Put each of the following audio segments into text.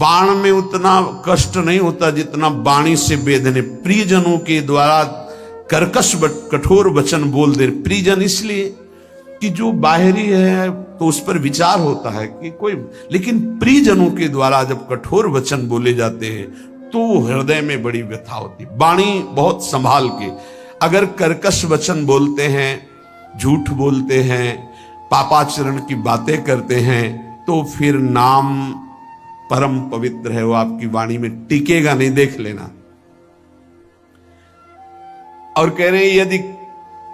बाण में उतना कष्ट नहीं होता जितना वाणी से बेधने। प्रियजनों के द्वारा कर्कश कठोर वचन बोल दे। प्रियजन इसलिए कि जो बाहरी है तो उस पर विचार होता है कि कोई, लेकिन प्रियजनों के द्वारा जब कठोर वचन बोले जाते हैं तो हृदय में बड़ी व्यथा होती। वाणी बहुत संभाल के, अगर कर्कश वचन बोलते हैं, झूठ बोलते हैं, पापाचरण की बातें करते हैं, तो फिर नाम परम पवित्र है, वो आपकी वाणी में टिकेगा नहीं, देख लेना। और कह रहे हैं यदि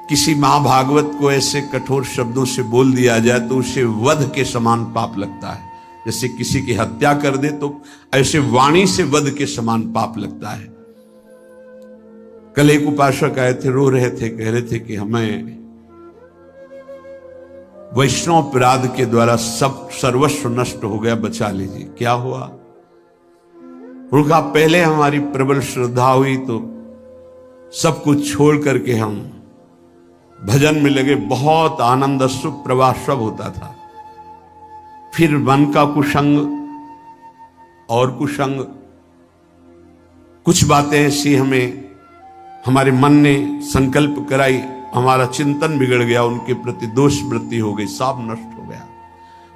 किसी महाभागवत को ऐसे कठोर शब्दों से बोल दिया जाए तो उसे वध के समान पाप लगता है। जैसे किसी की हत्या कर दे तो ऐसे वाणी से वध के समान पाप लगता है। कल एक उपासक आए थे, रो रहे थे, कह रहे थे कि हमें वैष्णव अपराध के द्वारा सब सर्वस्व नष्ट हो गया, बचा लीजिए। क्या हुआ? उनका पहले हमारी प्रबल श्रद्धा हुई तो सब कुछ छोड़ करके हम भजन में लगे, बहुत आनंद सुख प्रवाह सब होता था। फिर मन का कुसंग और कुसंग, कुछ बातें ऐसी हमारे मन ने संकल्प कराई, हमारा चिंतन बिगड़ गया, उनके प्रति दोष वृत्ति हो गई, सब नष्ट हो गया।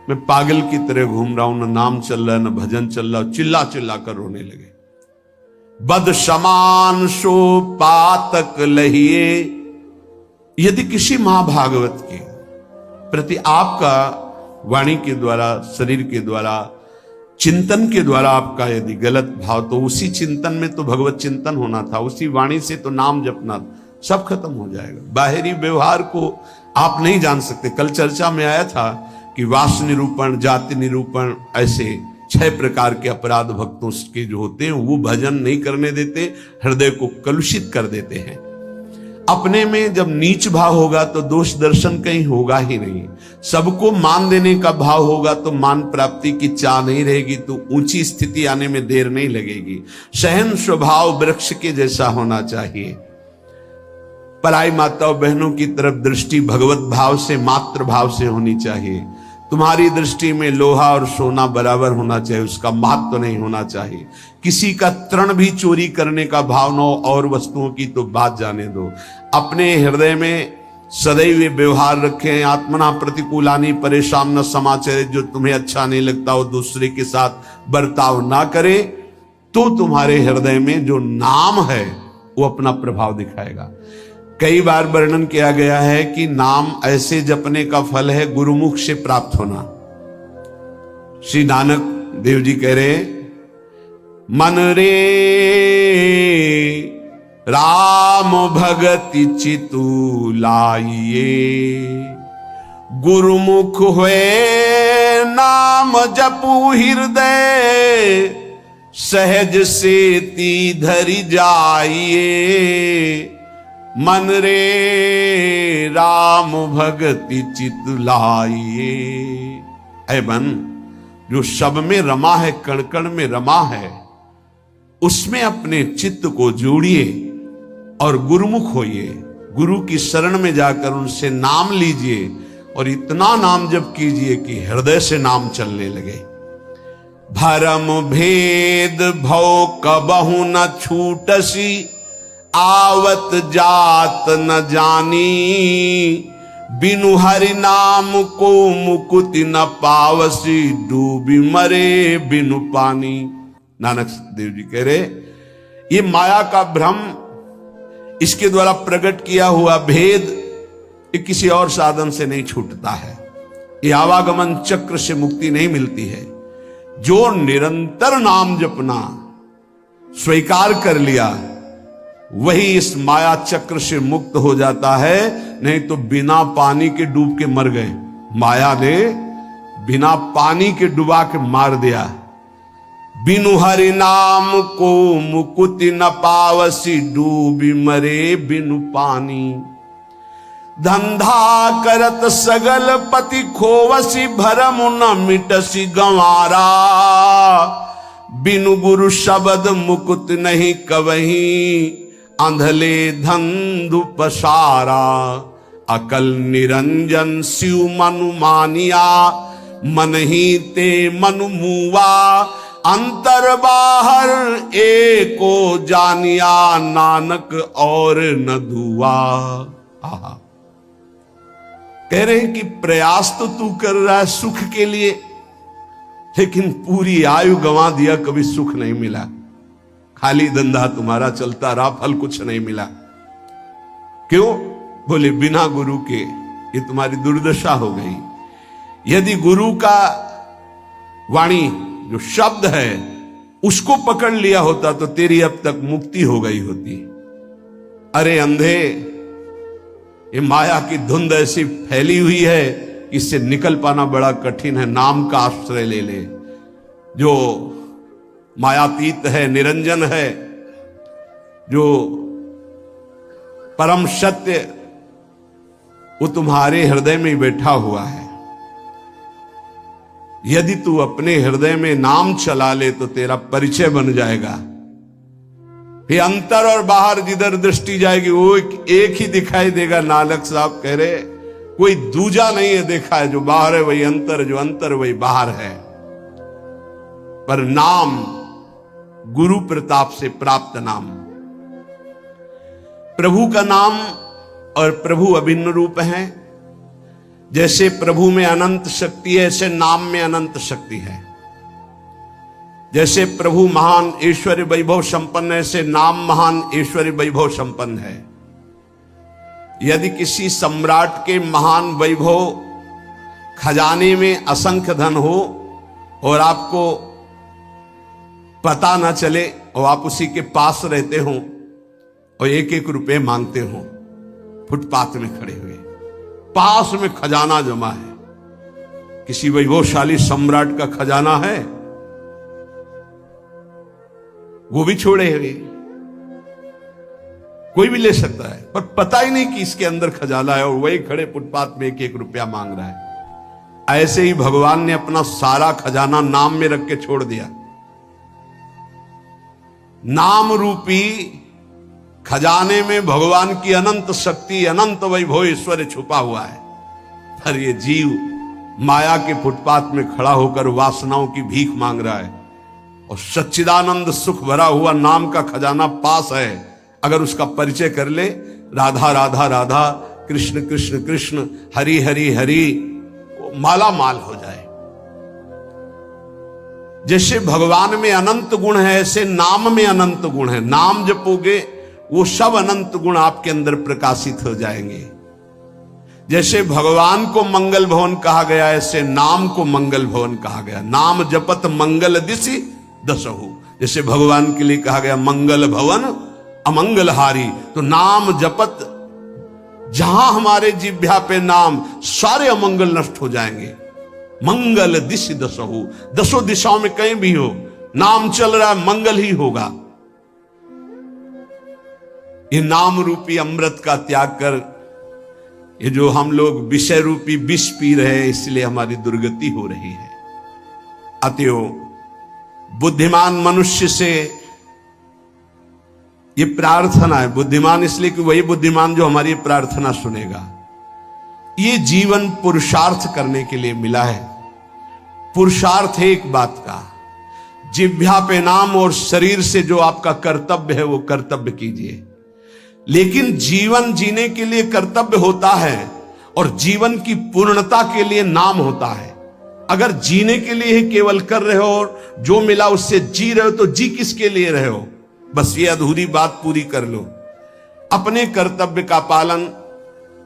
मैं पागल की तरह घूम रहा हूं, न नाम चल रहा है न भजन चल रहा, चिल्ला चिल्ला कर रोने लगे। बद समान सो पातक लहिए। यदि किसी महाभागवत के प्रति आपका वाणी के द्वारा, शरीर के द्वारा, चिंतन के द्वारा आपका यदि गलत भाव, तो उसी चिंतन में तो भगवत चिंतन होना था, उसी वाणी से तो नाम जपना, सब खत्म हो जाएगा। बाहरी व्यवहार को आप नहीं जान सकते। कल चर्चा में आया था कि वास निरूपण, जाति निरूपण, ऐसे 6 प्रकार के अपराध भक्तों के जो होते हैं वो भजन नहीं करने देते, हृदय को कलुषित कर देते हैं। अपने में जब नीच भाव होगा तो दोष दर्शन कहीं होगा ही नहीं। सबको मान देने का भाव होगा तो मान प्राप्ति की चाह नहीं रहेगी, तो ऊंची स्थिति आने में देर नहीं लगेगी। सहन स्वभाव वृक्ष के जैसा होना चाहिए। पराई माताओं बहनों की तरफ दृष्टि भगवत भाव से, मातृ भाव से होनी चाहिए। तुम्हारी दृष्टि में लोहा और सोना बराबर होना चाहिए, उसका महत्व नहीं होना चाहिए। किसी का तृण भी चोरी करने का भाव न हो, और वस्तुओं की तो बात जाने दो। अपने हृदय में सदैव व्यवहार रखें। आत्मना प्रतिकूलानी परेशान न समाचार, जो तुम्हें अच्छा नहीं लगता वो दूसरे के साथ बर्ताव ना करे, तो तुम्हारे हृदय में जो नाम है वो अपना प्रभाव दिखाएगा। कई बार वर्णन किया गया है कि नाम ऐसे जपने का फल है गुरुमुख से प्राप्त होना। श्री नानक देव जी कह रहे, मन रे राम भगति चितु लाइए, गुरुमुख हुए नाम जपू हृदय, सहज से ती धरि जाइए। मन रे राम भगति चित लाइए। ऐ मन, जो सब में रमा है, कण कण में रमा है, उसमें अपने चित्त को जोड़िए और गुरुमुख होइए। गुरु की शरण में जाकर उनसे नाम लीजिए और इतना नाम जप कीजिए कि हृदय से नाम चलने लगे। भरम भेद भव कबहु न छूटसी, आवत जात न जानी, बिनु हरि नाम को मुकुति न पावसी, डूबी मरे बिनु पानी। नानक देव जी कह रहे, ये माया का भ्रम, इसके द्वारा प्रकट किया हुआ भेद, ये किसी और साधन से नहीं छूटता है। ये आवागमन चक्र से मुक्ति नहीं मिलती है। जो निरंतर नाम जपना स्वीकार कर लिया, वही इस माया चक्र से मुक्त हो जाता है। नहीं तो बिना पानी के डूब के मर गए। माया ने बिना पानी के डुबा के मार दिया। बिनु हरि नाम को मुकुति न पावसी, डूबी मरे बिनु पानी। धंधा करत सगल पति खोवसी, भरम न मिटसी गंवारा, बिनु गुरु शब्द मुकुत नहीं कवहीं, अंधले धंधु पसारा। अकल निरंजन शिव मनु मानिया, मन ही ते मनु मुआ, अंतर बाहर एको जानिया नानक और न दुआ। आहा, कह रहे हैं कि प्रयास तो तू कर रहा है सुख के लिए, लेकिन पूरी आयु गंवा दिया, कभी सुख नहीं मिला, खाली धंधा तुम्हारा चलता रहा, फल कुछ नहीं मिला। क्यों? बोले बिना गुरु के ये तुम्हारी दुर्दशा हो गई। यदि गुरु का वाणी जो शब्द है उसको पकड़ लिया होता तो तेरी अब तक मुक्ति हो गई होती। अरे अंधे, ये माया की धुंध ऐसी फैली हुई है, इससे निकल पाना बड़ा कठिन है। नाम का आश्रय ले ले, जो मायातीत है, निरंजन है, जो परम सत्य, वो तुम्हारे हृदय में बैठा हुआ है। यदि तू अपने हृदय में नाम चला ले तो तेरा परिचय बन जाएगा। फिर अंतर और बाहर जिधर दृष्टि जाएगी वो एक ही दिखाई देगा। नानक साहब कह रहे कोई दूजा नहीं है देखा है, जो बाहर है वही अंतर, जो अंतर वही बाहर है। पर नाम गुरु प्रताप से प्राप्त नाम, प्रभु का नाम और प्रभु अभिन्न रूप है। जैसे प्रभु में अनंत शक्ति है, ऐसे नाम में अनंत शक्ति है। जैसे प्रभु महान ऐश्वर्य वैभव संपन्न है, ऐसे नाम महान ऐश्वर्य वैभव संपन्न है। यदि किसी सम्राट के महान वैभव खजाने में असंख्य धन हो और आपको पता ना चले और आप उसी के पास रहते हो और एक एक रुपए मांगते हो, फुटपाथ में खड़े हुए, पास में खजाना जमा है, किसी वैभवशाली सम्राट का खजाना है, वो भी छोड़े हुए, कोई भी ले सकता है, पर पता ही नहीं कि इसके अंदर खजाना है, और वही खड़े फुटपाथ में एक एक रुपया मांग रहा है। ऐसे ही भगवान ने अपना सारा खजाना नाम में रख के छोड़ दिया। नाम रूपी खजाने में भगवान की अनंत शक्ति, अनंत वैभव ऐश्वर्य छुपा हुआ है। पर ये जीव माया के फुटपाथ में खड़ा होकर वासनाओं की भीख मांग रहा है, और सच्चिदानंद सुख भरा हुआ नाम का खजाना पास है। अगर उसका परिचय कर ले, राधा राधा राधा, कृष्ण कृष्ण कृष्ण, हरि हरि हरि, माला माल हो जाए। जैसे भगवान में अनंत गुण है, ऐसे नाम में अनंत गुण है। नाम जपोगे वो सब अनंत गुण आपके अंदर प्रकाशित हो जाएंगे। जैसे भगवान को मंगल भवन कहा गया, ऐसे नाम को मंगल भवन कहा गया। नाम जपत मंगल दिशि दसहु, जैसे भगवान के लिए कहा गया मंगल भवन अमंगलहारी। तो नाम जपत, जहां हमारे जिह्वा पे नाम, सारे अमंगल नष्ट हो जाएंगे। मंगल दिशि दसहु, दसों दिशाओं में कहीं भी हो, नाम चल रहा है, मंगल ही होगा। ये नाम रूपी अमृत का त्याग कर, ये जो हम लोग विषय रूपी विष पी रहे हैं, इसलिए हमारी दुर्गति हो रही है। अतएव बुद्धिमान मनुष्य से ये प्रार्थना है, बुद्धिमान इसलिए कि वही बुद्धिमान जो हमारी प्रार्थना सुनेगा। ये जीवन पुरुषार्थ करने के लिए मिला है। पुरुषार्थ है एक बात का, जिह्वा पे नाम और शरीर से जो आपका कर्तव्य है वो कर्तव्य कीजिए। लेकिन जीवन जीने के लिए कर्तव्य होता है और जीवन की पूर्णता के लिए नाम होता है। अगर जीने के लिए ही केवल कर रहे हो और जो मिला उससे जी रहे हो, तो जी किसके लिए रहे हो? बस ये अधूरी बात पूरी कर लो। अपने कर्तव्य का पालन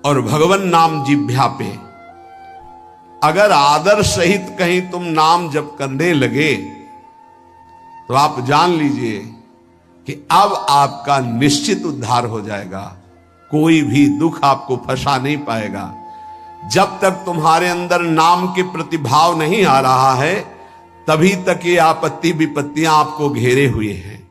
और भगवान नाम जिह्वा पे। अगर आदर सहित कहीं तुम नाम जप करने लगे तो आप जान लीजिए कि अब आपका निश्चित उद्धार हो जाएगा। कोई भी दुख आपको फंसा नहीं पाएगा। जब तक तुम्हारे अंदर नाम के प्रति भाव नहीं आ रहा है, तभी तक ये आपत्ति विपत्तियां आपको घेरे हुए हैं।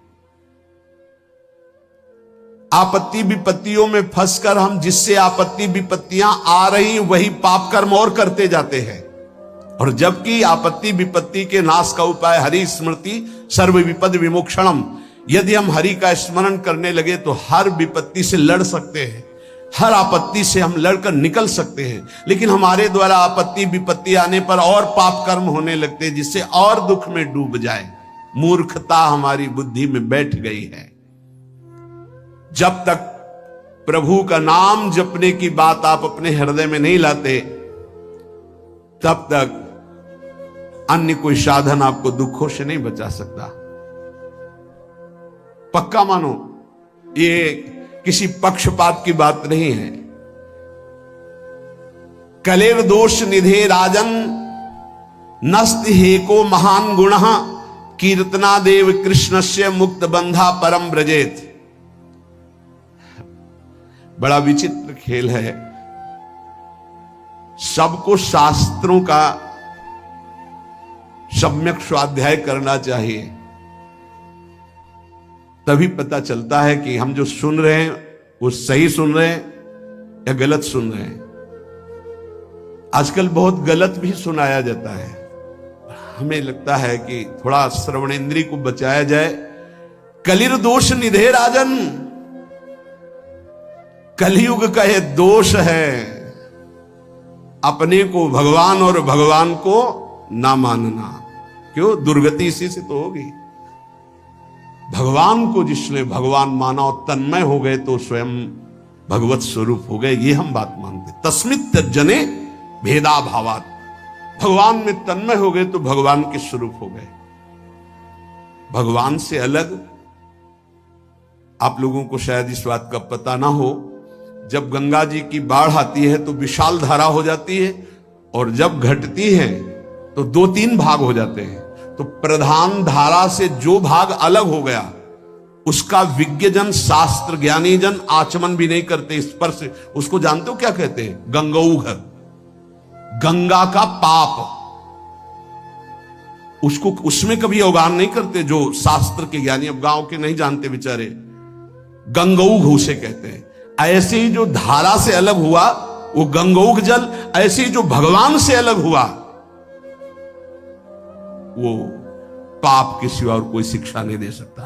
आपत्ति विपत्तियों में फंसकर हम जिससे आपत्ति विपत्तियां आ रही वही पाप कर्म और करते जाते हैं। और जबकि आपत्ति विपत्ति के नाश का उपाय हरि स्मृति सर्व विपद विमोक्षणम, यदि हम हरि का स्मरण करने लगे तो हर विपत्ति से लड़ सकते हैं, हर आपत्ति से हम लड़कर निकल सकते हैं। लेकिन हमारे द्वारा आपत्ति विपत्ति आने पर और पाप कर्म होने लगते हैं, जिससे और दुख में डूब जाए। मूर्खता हमारी बुद्धि में बैठ गई है। जब तक प्रभु का नाम जपने की बात आप अपने हृदय में नहीं लाते, तब तक अन्य कोई साधन आपको दुखों से नहीं बचा सकता। पक्का मानो, ये किसी पक्षपात की बात नहीं है। कलेर दोष निधे राजन नस्त हेको महान गुण कीर्तना देव कृष्णस्य मुक्त बंधा परम ब्रजेत। बड़ा विचित्र खेल है। सबको शास्त्रों का सम्यक स्वाध्याय करना चाहिए, तभी पता चलता है कि हम जो सुन रहे हैं वो सही सुन रहे हैं या गलत सुन रहे हैं। आजकल बहुत गलत भी सुनाया जाता है। हमें लगता है कि थोड़ा श्रवणेंद्रिय को बचाया जाए। कलिर दोष निधे राजन, कलयुग का यह दोष है, अपने को भगवान और भगवान को ना मानना। क्यों? दुर्गति इसी से तो होगी। भगवान को जिसने भगवान माना और तन्मय हो गए तो स्वयं भगवत स्वरूप हो गए, ये हम बात मानते। तस्मित् त्यज्यने भेदा भावात, भगवान में तन्मय हो गए तो भगवान के स्वरूप हो गए। भगवान से अलग आप लोगों को शायद इस बात का पता ना हो, जब गंगा जी की बाढ़ आती है तो विशाल धारा हो जाती है, और जब घटती है तो 2-3 भाग हो जाते हैं। तो प्रधान धारा से जो भाग अलग हो गया उसका विज्ञजन, शास्त्र ज्ञानी जन आचमन भी नहीं करते, स्पर्श। उसको जानते हो क्या कहते हैं? गंगौघ, गंगा का पाप। उसको उसमें कभी अवगाहन नहीं करते जो शास्त्र के ज्ञानी। अब गांव के नहीं जानते बेचारे, गंगौघ उसे कहते हैं। ऐसे ही जो धारा से अलग हुआ वो गंगौघ जल, ऐसे ही जो भगवान से अलग हुआ वो पाप के सिवा और कोई शिक्षा नहीं दे सकता।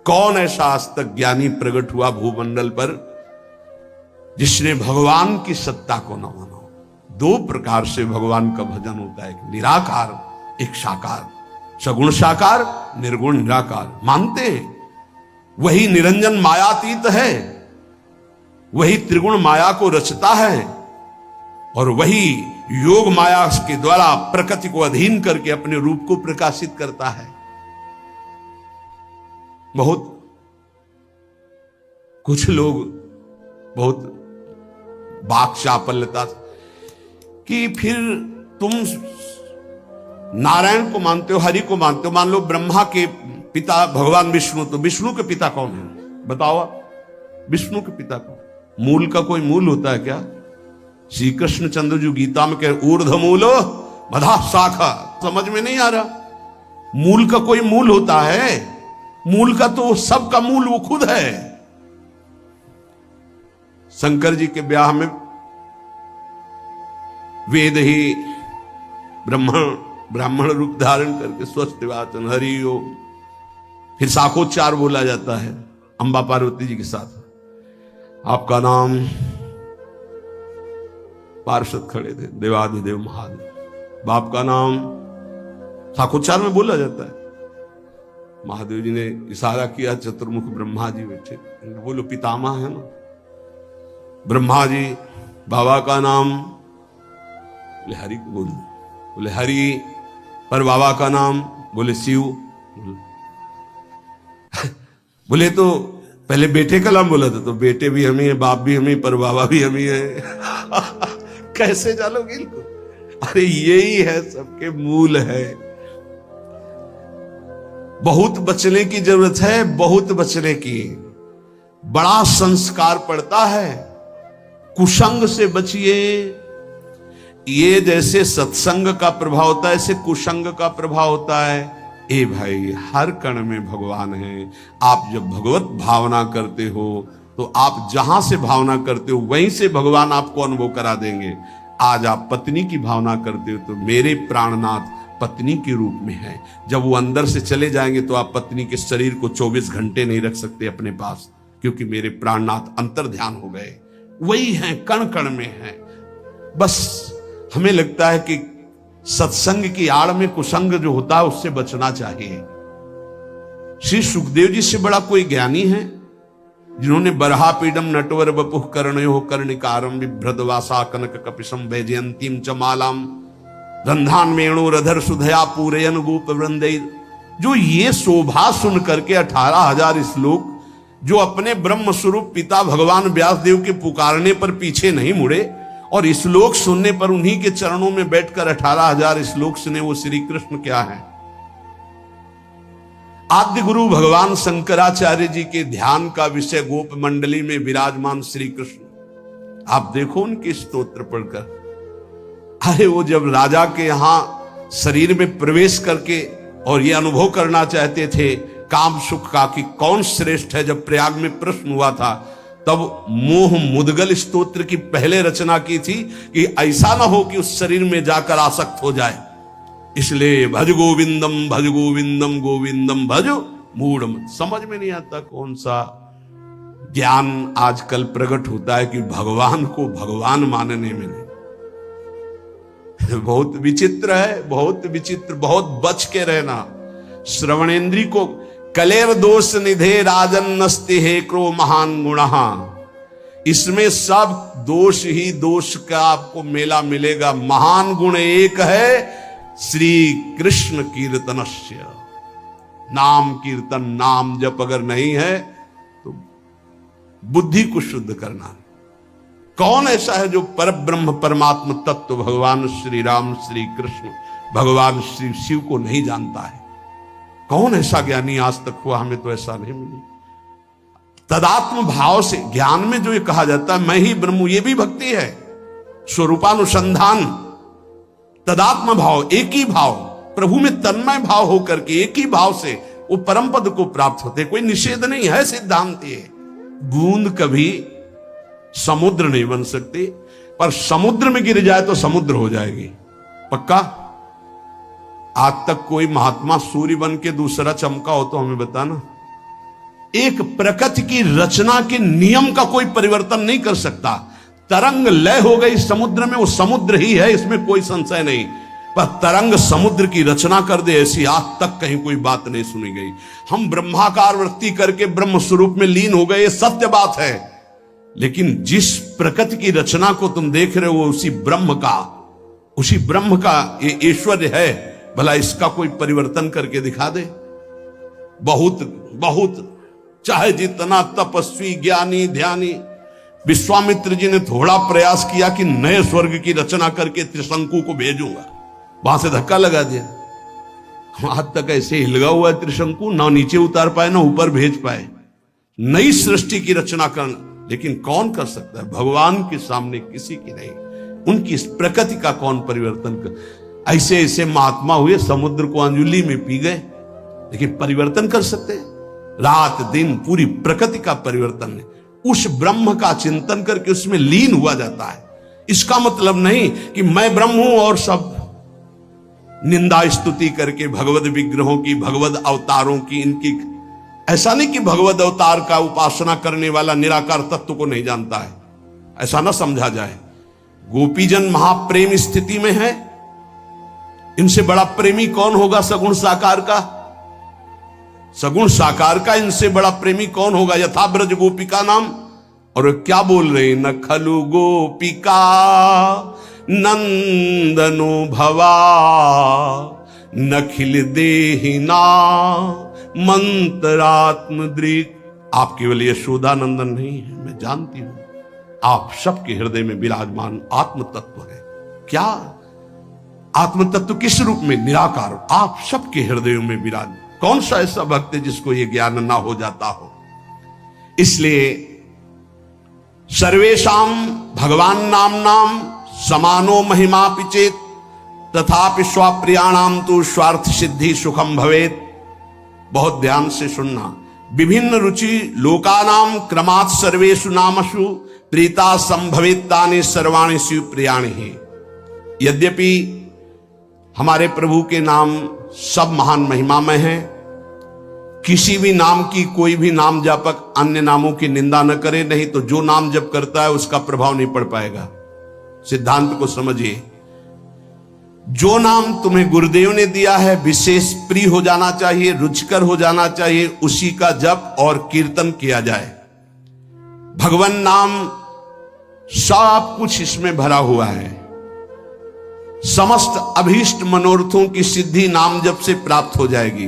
कौन ऐसा आज तक ज्ञानी प्रकट हुआ भूमंडल पर जिसने भगवान की सत्ता को न माना? 2 प्रकार से भगवान का भजन होता है, एक निराकार, एक साकार। सगुण साकार, निर्गुण निराकार मानते हैं। वही निरंजन मायातीत है, वही त्रिगुण माया को रचता है, और वही योग माया के द्वारा प्रकृति को अधीन करके अपने रूप को प्रकाशित करता है। बहुत कुछ लोग बहुत बाक चापल्यता कि फिर तुम नारायण को मानते हो, हरि को मानते हो। मान लो ब्रह्मा के पिता भगवान विष्णु, तो विष्णु के पिता कौन है? बताओ आप, विष्णु के पिता कौन? मूल का कोई मूल होता है क्या? श्री कृष्ण चंद्र जी गीता में कह ऊर्ध्व मूलो मधा शाखा। समझ में नहीं आ रहा? मूल का कोई मूल होता है? मूल का तो सबका मूल वो खुद है। शंकर जी के ब्याह में वेद ही ब्राह्मण रूप धारण करके स्वस्थ वाचन हरि ओम, फिर शाखोच्चार बोला जाता है अंबा पार्वती जी के साथ। आपका नाम, पार्षद खड़े थे, देवाधिदेव महादेव। बाप का नाम शाखोच्चार में बोला जाता है। महादेव जी ने इशारा किया, चतुर्मुख ब्रह्मा जी बैठे, बोलो पितामह है ना। ब्रह्मा जी, बाबा का नाम, बोले हरि को बोल, बोले हरि। पर बाबा का नाम, बोले शिव। बोले तो पहले बेटे का नाम बोला था, तो बेटे भी हम ही है, बाप भी हम ही, पर बाबा भी हम ही है। कैसे जानोगे इनको? अरे यही है, सबके मूल है। बहुत बचने की जरूरत है, बहुत बचने की। बड़ा संस्कार पड़ता है। कुसंग से बचिए। ये जैसे सत्संग का प्रभाव होता है, ऐसे कुसंग का प्रभाव होता है। ए भाई, हर कण में भगवान है। आप जब भगवत भावना करते हो तो आप जहां से भावना करते हो वहीं से भगवान आपको अनुभव करा देंगे। आज आप पत्नी की भावना करते हो तो मेरे प्राणनाथ पत्नी के रूप में है। जब वो अंदर से चले जाएंगे तो आप पत्नी के शरीर को 24 घंटे नहीं रख सकते अपने पास, क्योंकि मेरे प्राणनाथ अंतर ध्यान हो गए। वही है, कण कण में है। बस हमें लगता है कि सत्संग की आड़ में कुसंग जो होता है उससे बचना चाहिए। श्री सुखदेव जी से बड़ा कोई ज्ञानी है जिन्होंने बरहा पीडम नटवर बपुः कर्णयो कर्णिकारम बिभ्रदवासा कनक कपिशम वैजयंतीम च मालाम रंधान मेणु रधर सुधया पूरयन गोप वृंदे, जो ये शोभा सुन करके 18,000 श्लोक, जो अपने ब्रह्म स्वरूप पिता भगवान व्यासदेव के पुकारने पर पीछे नहीं मुड़े और श्लोक सुनने पर उन्हीं के चरणों में बैठकर 18,000 श्लोक सुने, वो श्री कृष्ण क्या है? आद्य गुरु भगवान शंकराचार्य जी के ध्यान का विषय गोप मंडली में विराजमान श्री कृष्ण। आप देखो उनके स्तोत्र पढ़कर, अरे वो जब राजा के यहां शरीर में प्रवेश करके और ये अनुभव करना चाहते थे काम सुख का कि कौन श्रेष्ठ है, जब प्रयाग में प्रश्न हुआ था, तब मोह मुदगल स्तोत्र की पहले रचना की थी कि ऐसा ना हो कि उस शरीर में जाकर आसक्त हो जाए। इसलिए भज गोविंदम गोविंदम भज मूढ़। समझ में नहीं आता कौन सा ज्ञान आजकल प्रकट होता है कि भगवान को भगवान मानने में नहीं। बहुत विचित्र है, बहुत विचित्र, बहुत बच के रहना। श्रवणेन्द्री को कलेर दोष निधे राजन नस्ति हे क्रो महान गुणहा, इसमें सब दोष ही दोष का आपको मेला मिलेगा। महान गुण एक है, श्री कृष्ण कीर्तनस्य, नाम कीर्तन, नाम जप अगर नहीं है तो बुद्धि को शुद्ध करना। कौन ऐसा है जो पर ब्रह्म परमात्म तत्व भगवान श्री राम श्री कृष्ण भगवान श्री शिव को नहीं जानता है? कौन ऐसा ज्ञानी आज तक हुआ? हमें तो ऐसा नहीं मिली। तदात्म भाव से ज्ञान में जो ये कहा जाता है मैं ही ब्रह्म हूं, ये भी भक्ति है। स्वरूपानुसंधान, तदात्म भाव, एक ही भाव, प्रभु में तन्मय भाव होकर के एक ही भाव से वो परम पद को प्राप्त होते। कोई निषेध नहीं है, सिद्धांत है। बूंद कभी समुद्र नहीं बन सकती, पर समुद्र में गिर जाए तो समुद्र हो जाएगी, पक्का। आज तक कोई महात्मा सूर्य बन के दूसरा चमका हो तो हमें बताना। एक प्रकृति की रचना के नियम का कोई परिवर्तन नहीं कर सकता। तरंग लय हो गई समुद्र में, वो समुद्र ही है, इसमें कोई संशय नहीं। पर तरंग समुद्र की रचना कर दे, ऐसी आज तक कहीं कोई बात नहीं सुनी गई। हम ब्रह्माकार वृत्ति करके ब्रह्म स्वरूप में लीन हो गए, ये सत्य बात है। लेकिन जिस प्रकृति की रचना को तुम देख रहे हो उसी ब्रह्म का ये ऐश्वर्य है। भला इसका कोई परिवर्तन करके दिखा दे। बहुत बहुत चाहे जितना तपस्वी ज्ञानी ध्यानी, विश्वामित्र जी ने थोड़ा प्रयास किया कि नए स्वर्ग की रचना करके त्रिशंकु को भेजूंगा, वहां से धक्का लगा दिया। आज तक ऐसे हिलगा हुआ है त्रिशंकु, ना नीचे उतार पाए ना ऊपर भेज पाए। नई सृष्टि की रचना करना, लेकिन कौन कर सकता है? भगवान के सामने किसी की नहीं। उनकी इस प्रकृति का कौन परिवर्तन कर? ऐसे ऐसे महात्मा हुए, समुद्र को अंजुली में पी गए, लेकिन परिवर्तन कर सकते हैं? रात दिन पूरी प्रकृति का परिवर्तन है। उस ब्रह्म का चिंतन करके उसमें लीन हुआ जाता है। इसका मतलब नहीं कि मैं ब्रह्म हूं और सब निंदा स्तुति करके भगवद विग्रहों की, भगवद अवतारों की, इनकी, ऐसा नहीं कि भगवद अवतार का उपासना करने वाला निराकार तत्व को नहीं जानता है, ऐसा ना समझा जाए। गोपीजन महाप्रेम स्थिति में है, इनसे बड़ा प्रेमी कौन होगा? सगुण साकार का, सगुण साकार का इनसे बड़ा प्रेमी कौन होगा? यथा ब्रज गोपिका नाम। और क्या बोल रहे? न खलु गोपिका नंदनो भवा नखिल देहिना मंत्रात्म दृक। आप केवल यशोदा नंदन नहीं है, मैं जानती हूं आप सबके हृदय में विराजमान आत्म तत्व है। क्या आत्म तत्व? किस रूप में? निराकार। आप सबके हृदयों में विराज। कौन सा ऐसा भक्त है जिसको यह ज्ञान ना हो जाता हो? इसलिए सर्वेशाम भगवान नाम समानो महिमा पिचेत तथापि स्वाप्रियाणाम तो स्वार्थ सिद्धि सुखम भवेत। बहुत ध्यान से सुनना। विभिन्न रुचि लोकानाम क्रमात् सर्वेषु नामसु प्रीता संभवेत्तानि सर्वाणि शिव प्रियाणि ही। यद्यपि हमारे प्रभु के नाम सब महान महिमामय हैं, किसी भी नाम की कोई भी नाम जापक अन्य नामों की निंदा न करे, नहीं तो जो नाम जप करता है उसका प्रभाव नहीं पड़ पाएगा। सिद्धांत को समझिए। जो नाम तुम्हें गुरुदेव ने दिया है विशेष प्रिय हो जाना चाहिए, रुचिकर हो जाना चाहिए, उसी का जप और कीर्तन किया जाए। भगवान नाम सब कुछ इसमें भरा हुआ है। समस्त अभीष्ट मनोरथों की सिद्धि नाम जप से प्राप्त हो जाएगी।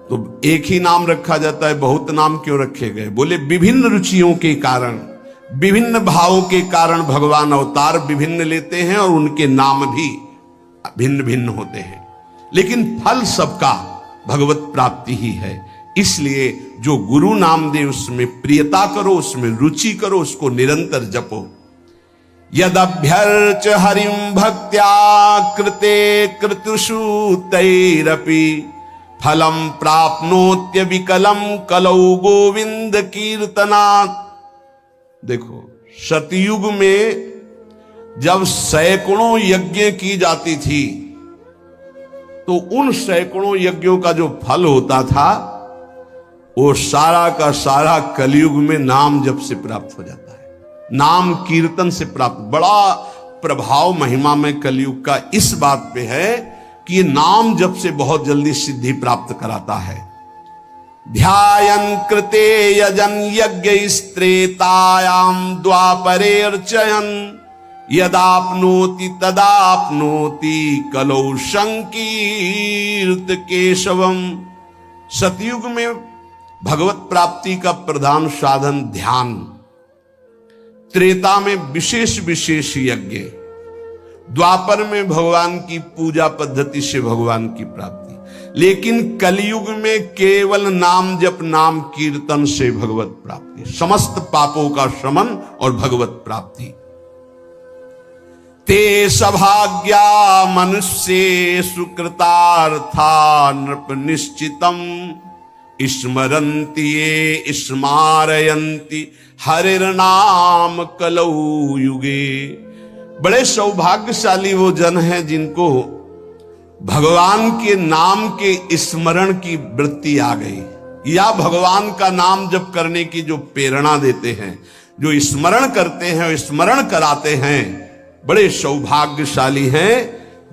तो एक ही नाम रखा जाता है, बहुत नाम क्यों रखे गए? बोले विभिन्न रुचियों के कारण, विभिन्न भावों के कारण भगवान अवतार विभिन्न लेते हैं और उनके नाम भी भिन्न भिन्न होते हैं, लेकिन फल सबका भगवत प्राप्ति ही है। इसलिए जो गुरु नाम दे उसमें प्रियता करो, उसमें रुचि करो, उसको निरंतर जपो। यदभ्यर्च हरिं भक्त्या कृते कृतुषु तैरपि फलम प्राप्नोत्य विकलम कलौ गोविंद कीर्तनात्। देखो, सतयुग में जब सैकड़ों यज्ञ की जाती थी तो उन सैकड़ों यज्ञों का जो फल होता था वो सारा का सारा कलयुग में नाम जप से प्राप्त हो जाता है, नाम कीर्तन से प्राप्त। बड़ा प्रभाव महिमा में कलयुग का इस बात पे है कि ये नाम जप से बहुत जल्दी सिद्धि प्राप्त कराता है। ध्यायन् कृते यजन यज्ञ स्त्रेतायाम द्वापरे अर्चयन् यदाप्नोति तदाप्नोति कलौ संकीर्त केशवम। सतयुग में भगवत प्राप्ति का प्रधान साधन ध्यान, त्रेता में विशेष विशेष यज्ञ, द्वापर में भगवान की पूजा पद्धति से भगवान की प्राप्ति, लेकिन कलयुग में केवल नाम जप नाम कीर्तन से भगवत प्राप्ति, समस्त पापों का शमन और भगवत प्राप्ति। ते सभाग्या मनुष्ये सुकृतार्था नृप निश्चितम स्मरन्ति ये स्मारयन्ति हरिर्नाम कलौ युगे। बड़े सौभाग्यशाली वो जन हैं जिनको भगवान के नाम के स्मरण की वृत्ति आ गई, या भगवान का नाम जप करने की जो प्रेरणा देते हैं, जो स्मरण करते हैं, स्मरण कराते हैं। बड़े सौभाग्यशाली हैं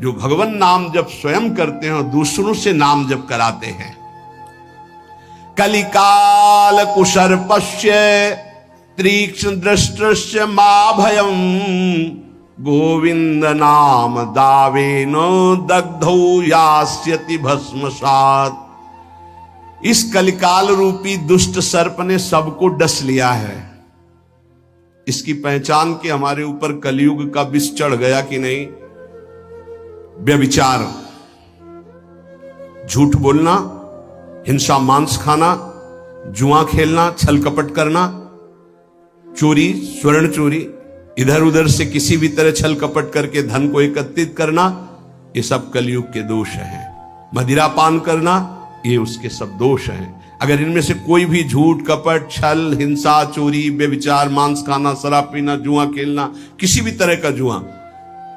जो भगवान नाम जप स्वयं करते हैं और दूसरों से नाम जप कराते हैं। कलिकाल कुशर्पस्य तीक्ष्ण दृष्टस्य मा भयम गोविंद नाम दावेन दग्धौ यास्यति भस्मसात्। इस कलिकाल रूपी दुष्ट सर्प ने सबको डस लिया है। इसकी पहचान के हमारे ऊपर कलयुग का विष चढ़ गया कि नहीं? व्यभिचार, झूठ बोलना, हिंसा मांस खाना, जुआ खेलना, छल कपट करना, चोरी, स्वर्ण चोरी, इधर उधर से किसी भी तरह छल कपट करके धन को एकत्रित करना, ये सब कलयुग के दोष हैं। मदिरा पान करना, ये उसके सब दोष हैं। अगर इनमें से कोई भी झूठ, कपट, छल, हिंसा, चोरी, बेविचार, मांस खाना, शराब पीना, जुआ खेलना, किसी भी तरह का जुआ,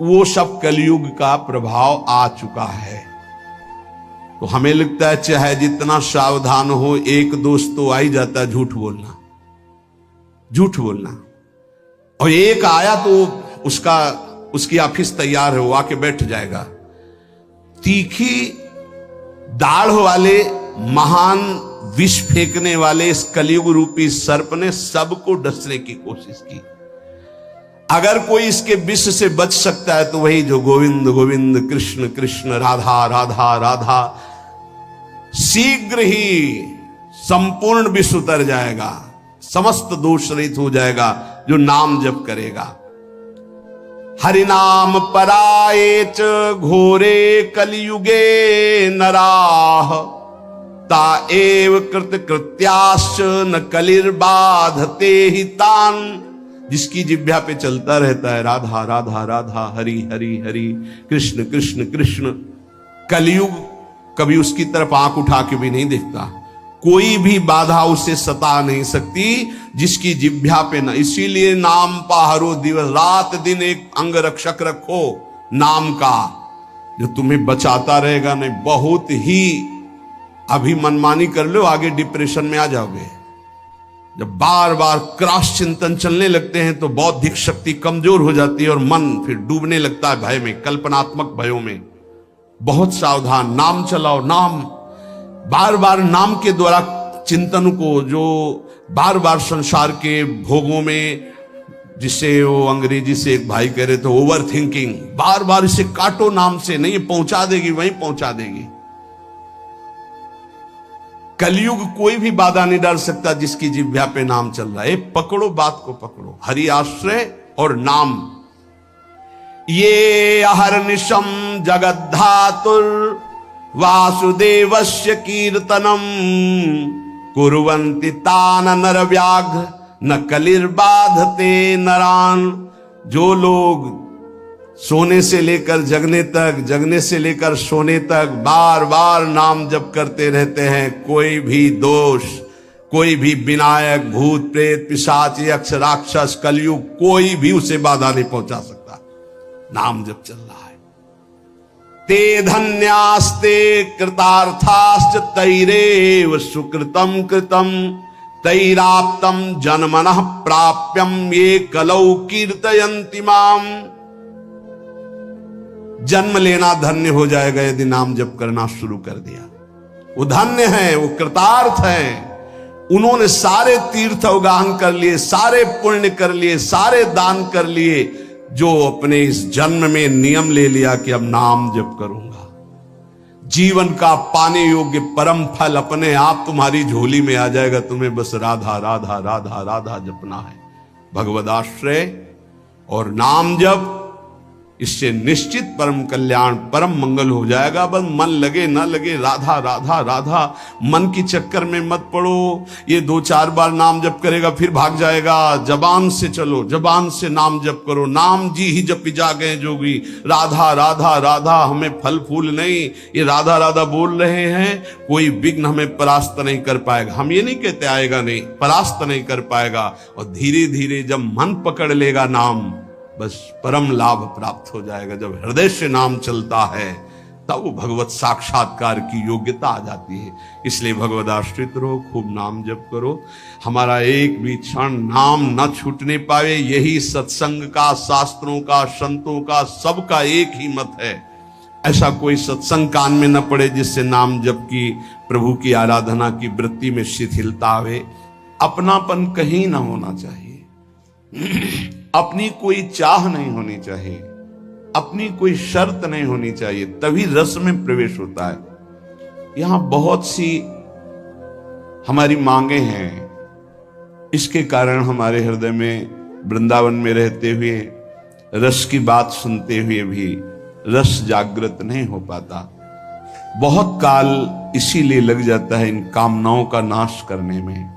वो सब कलयुग का प्रभाव आ चुका है। तो हमें लगता है चाहे जितना सावधान हो, एक दोस्त तो आ ही जाता है, झूठ बोलना, झूठ बोलना। और एक आया तो उसकी ऑफिस तैयार है, वो आके बैठ जाएगा। तीखी दाढ़ वाले महान विष फेंकने वाले इस कलयुग रूपी सर्प ने सबको डसने की कोशिश की। अगर कोई इसके विष से बच सकता है तो वही जो गोविंद गोविंद, कृष्ण कृष्ण, राधा राधा राधा, शीघ्र ही संपूर्ण विष उतर जाएगा, समस्त दोष रहित हो जाएगा जो नाम जप करेगा। हरिनाम परायेच घोरे कलयुगे नराः ता एव कृत कृत्याश्च न कलिर्बाधते ही तान। जिसकी जिह्वा पे चलता रहता है राधा राधा राधा, हरि हरि हरि, कृष्ण कृष्ण कृष्ण, कलयुग कभी उसकी तरफ आंख उठा के भी नहीं देखता। कोई भी बाधा उसे सता नहीं सकती जिसकी जिह्वा पे ना। इसीलिए नाम पाहरो दिवस रात दिन एक अंग रक्षक रखो नाम का, जो तुम्हें बचाता रहेगा। नहीं बहुत ही अभी मनमानी कर लो, आगे डिप्रेशन में आ जाओगे। जब बार बार क्रॉस चिंतन चलने लगते हैं तो बौद्धिक शक्ति कमजोर हो जाती है और मन फिर डूबने लगता है भय में, कल्पनात्मक भयों में। बहुत सावधान, नाम चलाओ, नाम बार बार नाम के द्वारा चिंतन को, जो बार बार संसार के भोगों में, जिसे वो अंग्रेजी से एक भाई कह रहे थे ओवर थिंकिंग, बार बार इसे काटो नाम से, नहीं पहुंचा देगी, वहीं पहुंचा देगी। कलयुग कोई भी बाधा नहीं डाल सकता जिसकी जिह्वा पे नाम चल रहा है। पकड़ो बात को, पकड़ो हरि आश्रय और नाम। ये अहर्निशम जगद्धातुर वासुदेवस्य कीर्तनम कुर्वन्ति तान नरव्याघ्र न कलिर्बाधते नरान। जो लोग सोने से लेकर जगने तक, जगने से लेकर सोने तक बार बार नाम जप करते रहते हैं, कोई भी दोष, कोई भी विनायक, भूत प्रेत पिशाच यक्ष राक्षस कलयुग कोई भी उसे बाधा नहीं पहुंचा सकता। नाम जप चल रहा है। ते धन्यास्ते कृतार्थाश्च तैरेव सुकृतम कृतम तैराप्तम जन्मनः प्राप्यम ये कलौ कीर्तयन्ति माम। जन्म लेना धन्य हो जाएगा यदि नाम जप करना शुरू कर दिया। वो धन्य है, वो कृतार्थ है। उन्होंने सारे तीर्थ अवगाहन कर लिए, सारे पुण्य कर लिए, सारे दान कर लिए, जो अपने इस जन्म में नियम ले लिया कि अब नाम जप करूंगा। जीवन का पाने योग्य परम फल अपने आप तुम्हारी झोली में आ जाएगा। तुम्हें बस राधा राधा राधा राधा जपना है। भगवदाश्रय और नाम जप, इससे निश्चित परम कल्याण, परम मंगल हो जाएगा। बस मन लगे ना लगे, राधा राधा राधा, मन की चक्कर में मत पड़ो। ये 2-4 बार नाम जप करेगा फिर भाग जाएगा। जबान से चलो, जबान से नाम जप करो। नाम जी ही जपी जा गए जोगी। राधा राधा राधा, हमें फल फूल नहीं, ये राधा राधा बोल रहे हैं, कोई विघ्न हमें परास्त नहीं कर पाएगा। हम ये नहीं कहते आएगा नहीं, परास्त नहीं कर पाएगा। और धीरे धीरे जब मन पकड़ लेगा नाम, बस परम लाभ प्राप्त हो जाएगा। जब हृदय से नाम चलता है तब वो भगवत साक्षात्कार की योग्यता आ जाती है। इसलिए भगवत आश्रित रहो, खूब नाम जप करो। हमारा एक भी क्षण नाम न छूटने पावे, यही सत्संग का, शास्त्रों का, संतों का, सबका एक ही मत है। ऐसा कोई सत्संग कान में न पड़े जिससे नाम जप की, प्रभु की आराधना की वृत्ति में शिथिलता आवे। अपनापन कहीं ना होना चाहिए। अपनी कोई चाह नहीं होनी चाहिए, अपनी कोई शर्त नहीं होनी चाहिए, तभी रस में प्रवेश होता है। यहां बहुत सी हमारी मांगे हैं। इसके कारण हमारे हृदय में, वृंदावन में रहते हुए, रस की बात सुनते हुए भी रस जागृत नहीं हो पाता। बहुत काल इसीलिए लग जाता है इन कामनाओं का नाश करने में।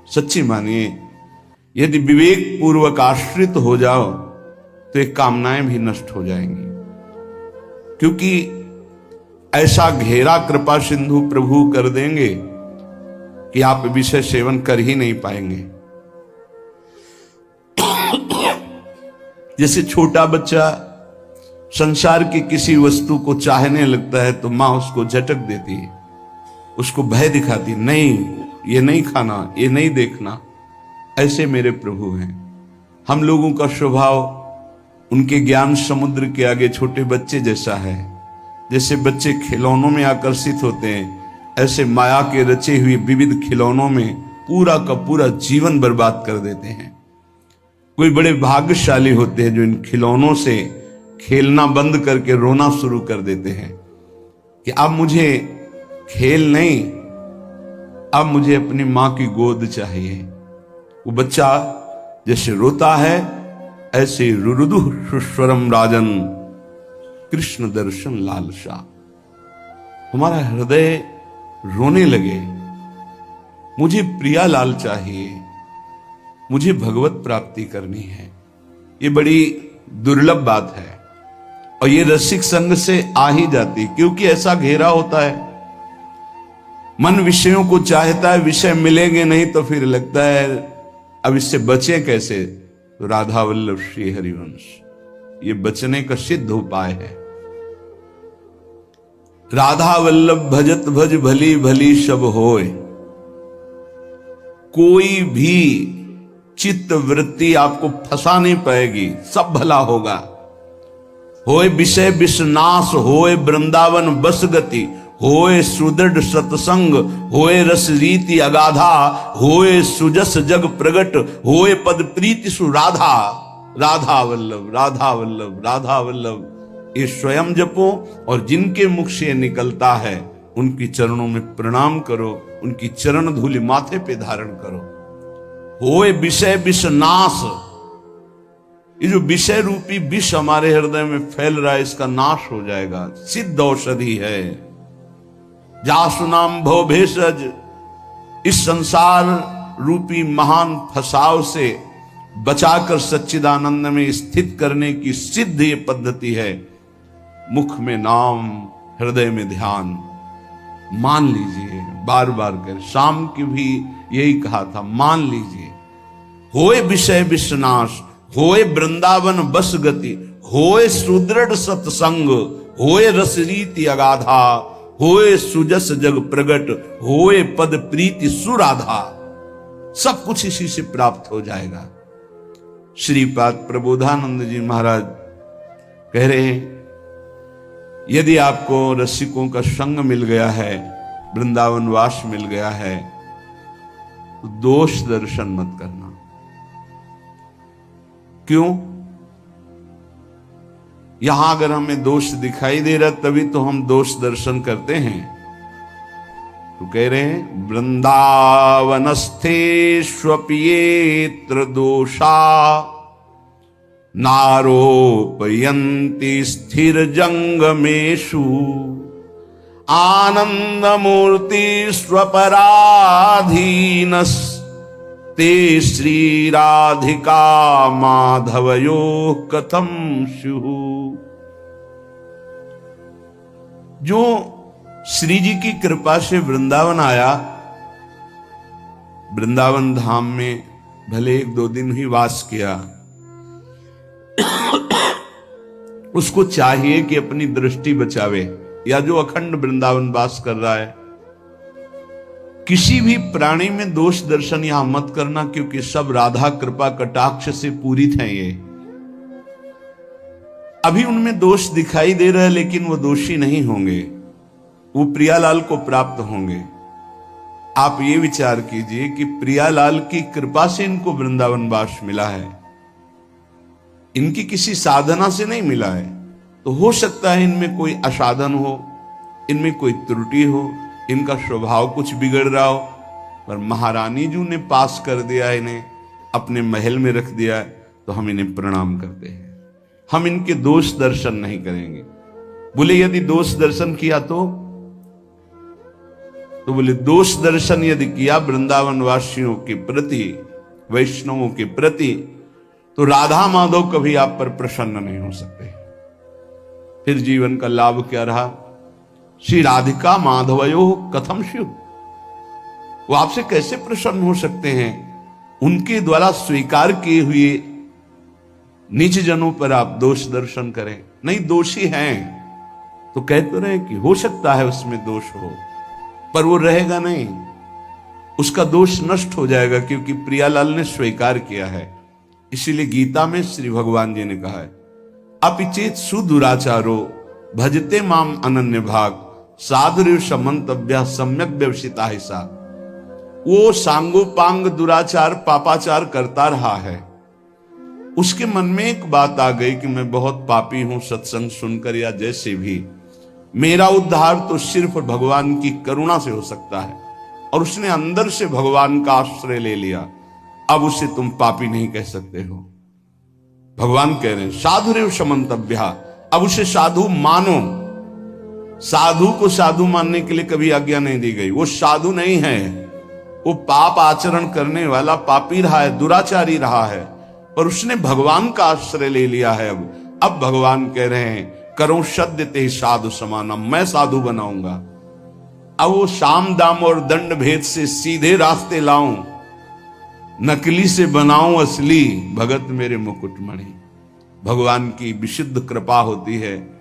सच्ची मानिए, यदि विवेक पूर्वक आश्रित हो जाओ तो ये कामनाएं भी नष्ट हो जाएंगी। क्योंकि ऐसा घेरा कृपा सिंधु प्रभु कर देंगे कि आप विषय सेवन कर ही नहीं पाएंगे। जैसे छोटा बच्चा संसार की किसी वस्तु को चाहने लगता है तो मां उसको झटक देती है, उसको भय दिखाती, नहीं ये नहीं खाना, ये नहीं देखना। ऐसे मेरे प्रभु हैं। हम लोगों का स्वभाव उनके ज्ञान समुद्र के आगे छोटे बच्चे जैसा है। जैसे बच्चे खिलौनों में आकर्षित होते हैं, ऐसे माया के रचे हुए विविध खिलौनों में पूरा का पूरा जीवन बर्बाद कर देते हैं। कोई बड़े भाग्यशाली होते हैं जो इन खिलौनों से खेलना बंद करके रोना शुरू कर देते हैं कि अब मुझे खेल नहीं, अब मुझे अपनी मां की गोद चाहिए। वो बच्चा जैसे रोता है, ऐसे रुरुदु सुस्वरम राजन कृष्ण दर्शन लालसा। हमारा हृदय रोने लगे, मुझे प्रिया लाल चाहिए, मुझे भगवत प्राप्ति करनी है। ये बड़ी दुर्लभ बात है और ये रसिक संग से आ ही जाती, क्योंकि ऐसा घेरा होता है। मन विषयों को चाहता है, विषय मिलेंगे नहीं तो फिर लगता है अब इससे बचे कैसे। तो राधा वल्लभ श्री हरिवंश ये बचने का सिद्ध उपाय है। राधा वल्लभ भजत भज भली भली शब होय, कोई भी चित्त वृत्ति आपको फंसा नहीं पाएगी, सब भला होगा। होए विषय विषनाश, होए वृंदावन बस गति, होए सुदृढ़ सत्संग, होए रस रीति अगाधा, होए सुजस जग प्रगट, होए पद प्रीति सुराधा। राधा वल्लभ, राधा वल्लभ, राधा वल्लभ, ये स्वयं जपो और जिनके मुख से निकलता है उनकी चरणों में प्रणाम करो, उनकी चरण धूलि माथे पे धारण करो। होए विषय विष नाश, ये जो विषय रूपी विष हमारे हृदय में फैल रहा है इसका नाश हो जाएगा, सिद्ध औषधि है। जासु नाम भव भेषज, इस संसार रूपी महान फसाव से बचाकर सच्चिदानंद में स्थित करने की सिद्ध ये पद्धति है। मुख में नाम, हृदय में ध्यान, मान लीजिए, बार बार कर। शाम की भी यही कहा था, मान लीजिए। होए विषय विषनाश, होए वृंदावन बस गति, होए सुदृढ़ सत्संग, होए रस रीति अगाधा, होए सुजस जग प्रगट, होए पद प्रीति सुराधा। सब कुछ इसी से प्राप्त हो जाएगा। श्रीपाद प्रबोधानंद जी महाराज कह रहे हैं, यदि आपको रसिकों का संग मिल गया है, वृंदावन वास मिल गया है, तो दोष दर्शन मत करना। क्यों? यहां अगर हमें दोष दिखाई दे रहा तभी तो हम दोष दर्शन करते हैं। तो कह रहे हैं, वृंदावनस्थेष्वप्येत्र दोषा नारोपयन्ति स्थिर जंगमेषु, आनंदमूर्ति स्वपराधीनस ते श्री राधिका माधवयो कथम स्युः। जो श्री जी की कृपा से वृंदावन आया, वृंदावन धाम में भले 1-2 दिन ही वास किया, उसको चाहिए कि अपनी दृष्टि बचावे। या जो अखंड वृंदावन वास कर रहा है, किसी भी प्राणी में दोष दर्शन यहां मत करना, क्योंकि सब राधा कृपा कटाक्ष से पूरित हैं। ये अभी उनमें दोष दिखाई दे रहा है, लेकिन वो दोषी नहीं होंगे, वो प्रियालाल को प्राप्त होंगे। आप ये विचार कीजिए कि प्रियालाल की कृपा से इनको वृंदावन वास मिला है, इनकी किसी साधना से नहीं मिला है। तो हो सकता है इनमें कोई असाधन हो, इनमें कोई त्रुटि हो, इनका स्वभाव कुछ बिगड़ रहा हो, पर महारानी जी ने पास कर दिया, इन्हें अपने महल में रख दिया, तो हम इन्हें प्रणाम करते हैं। हम इनके दोष दर्शन नहीं करेंगे। बोले यदि दोष दर्शन किया तो बोले दोष दर्शन यदि किया वृंदावन वासियों के प्रति, वैष्णवों के प्रति, तो राधा माधव कभी आप पर प्रसन्न नहीं हो सकते। फिर जीवन का लाभ क्या रहा? श्री राधिका माधवयो कथम स्युः, वो आपसे कैसे प्रसन्न हो सकते हैं? उनके द्वारा स्वीकार किए हुए निज जनों पर आप दोष दर्शन करें। नहीं, दोषी हैं तो कह तो रहे कि हो सकता है उसमें दोष हो, पर वो रहेगा नहीं, उसका दोष नष्ट हो जाएगा, क्योंकि प्रियालाल ने स्वीकार किया है। इसीलिए गीता में श्री भगवान जी ने कहा है, अपिचेत सुदुराचारो भजते माम अनन्य भाग, साधुरिव समंतव्य सम्यक व्यवसिता हिसा। वो सांगोपांग दुराचार पापाचार करता रहा है, उसके मन में एक बात आ गई कि मैं बहुत पापी हूं, सत्संग सुनकर या जैसे भी, मेरा उद्धार तो सिर्फ भगवान की करुणा से हो सकता है, और उसने अंदर से भगवान का आश्रय ले लिया। अब उसे तुम पापी नहीं कह सकते हो। भगवान कह रहे हैं साधुरेव समंतव्या, अब उसे साधु मानो। साधु को साधु मानने के लिए कभी आज्ञा नहीं दी गई। वो साधु नहीं है, वो पाप आचरण करने वाला पापी रहा है, दुराचारी रहा है, पर उसने भगवान का आश्रय ले लिया है। अब भगवान कह रहे हैं करो सद्य ते साधु समानम, मैं साधु बनाऊंगा। अब वो साम दाम और दंड भेद से सीधे रास्ते लाऊं, नकली से बनाऊं असली, भगत मेरे मुकुटमणि। भगवान की विशुद्ध कृपा होती है।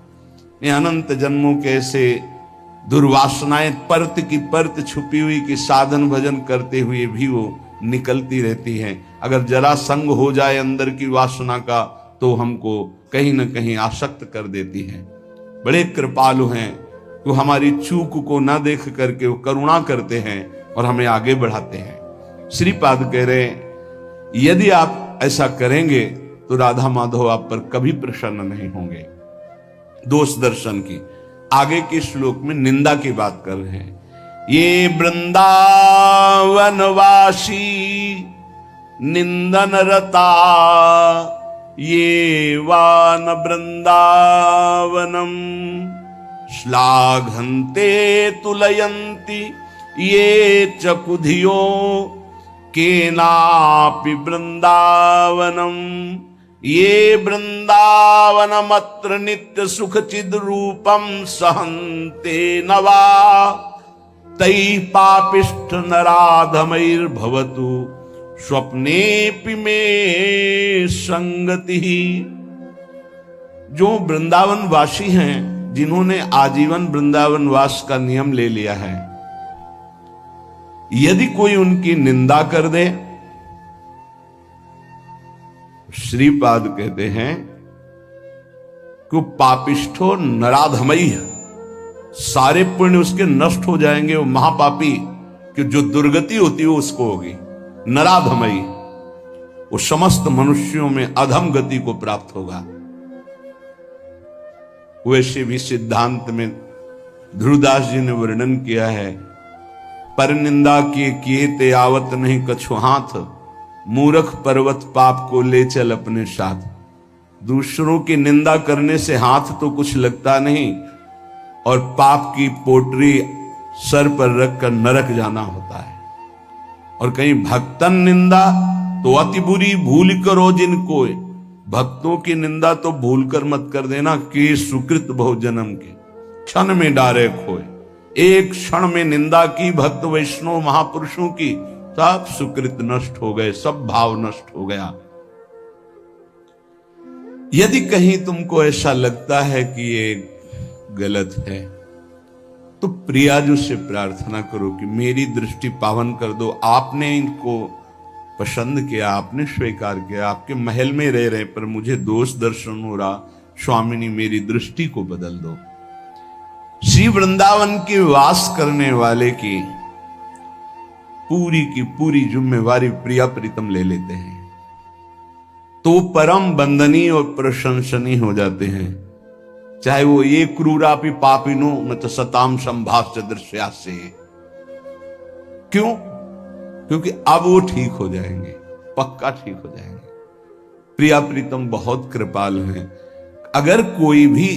ये अनंत जन्मों के ऐसे दुर्वासनाएं परत की परत छुपी हुई कि साधन भजन करते हुए भी वो निकलती रहती हैं। अगर जरा संग हो जाए अंदर की वासना का तो हमको कहीं न कहीं आसक्त कर देती है। बड़े कृपालु हैं, वो हमारी चूक को ना देख करके वो करुणा करते हैं और हमें आगे बढ़ाते हैं। श्रीपाद कह रहे हैं यदि आप ऐसा करेंगे तो राधा माधव आप पर कभी प्रसन्न नहीं होंगे। दोष दर्शन की आगे के श्लोक में निंदा की बात कर रहे हैं। ये वृंदावनवासी निंदन रता ये वान वृंदावनम श्लाघन्ते तुलयन्ति ये चकुधियो केनापि वृंदावनम ये वृंदावनमत्र नित्य सुख चिद रूपम सहन्ते नवा तै पापिष्ठ नराधमैर्भवतु स्वप्नेपि में संगति। जो वृंदावन वासी हैं, जिन्होंने आजीवन वृंदावन वास का नियम ले लिया है, यदि कोई उनकी निंदा कर दे, श्रीपाद कहते हैं कि पापिष्ठो नराधमई, सारे पुण्य उसके नष्ट हो जाएंगे। वो महापापी कि जो दुर्गति होती है उसको होगी। नराधमई, वो समस्त मनुष्यों में अधम गति को प्राप्त होगा। वैसे भी सिद्धांत में ध्रुवदास जी ने वर्णन किया है, पर निंदा किए ते आवत नहीं कछु हाथ, मूर्ख पर्वत पाप को ले चल अपने साथ। दूसरों की निंदा करने से हाथ तो कुछ लगता नहीं और पाप की पोटरी सर पर रखकर नरक जाना होता है। और कहीं भक्तन निंदा तो अति बुरी भूल करो जिनको, भक्तों की निंदा तो भूल कर मत कर देना कि सुकृत बहु जन्म के क्षण में डारे खोए। एक क्षण में निंदा की भक्त वैष्णव महापुरुषों की, सब सुकृत नष्ट हो गए, सब भाव नष्ट हो गया। यदि कहीं तुमको ऐसा लगता है कि ये गलत है तो प्रियाजू से प्रार्थना करो कि मेरी दृष्टि पावन कर दो। आपने इनको पसंद किया, आपने स्वीकार किया, आपके महल में रह रहे पर मुझे दोष दर्शन हो रहा, स्वामिनी मेरी दृष्टि को बदल दो। श्री वृंदावन के वास करने वाले की पूरी जिम्मेवारी प्रिया प्रीतम ले लेते हैं, तो परम बंदनीय और प्रशंसनीय हो जाते हैं। चाहे वो ये क्रूरापि पापिनो मत सताम संभाष्य दृश्या से। क्यों? क्योंकि अब वो ठीक हो जाएंगे, पक्का ठीक हो जाएंगे। प्रिया प्रीतम बहुत कृपालु हैं। अगर कोई भी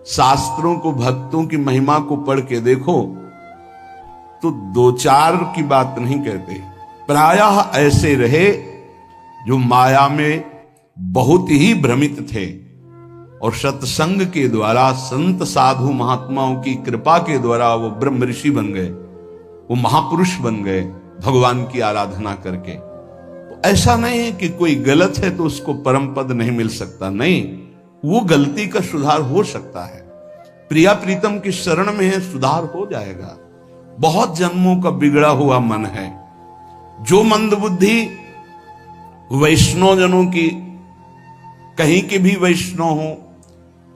शास्त्रों को, भक्तों की महिमा को पढ़ के देखो तो दो चार की बात नहीं कहते, प्रायः ऐसे रहे जो माया में बहुत ही भ्रमित थे और सत्संग के द्वारा, संत साधु महात्माओं की कृपा के द्वारा वो ब्रह्म ऋषि बन गए, वो महापुरुष बन गए भगवान की आराधना करके। तो ऐसा नहीं है कि कोई गलत है तो उसको परम पद नहीं मिल सकता, नहीं, वो गलती का सुधार हो सकता है। प्रिया प्रीतम की शरण में है, सुधार हो जाएगा। बहुत जन्मों का बिगड़ा हुआ मन है। जो मंदबुद्धि वैष्णव जनों की, कहीं के भी वैष्णव हो,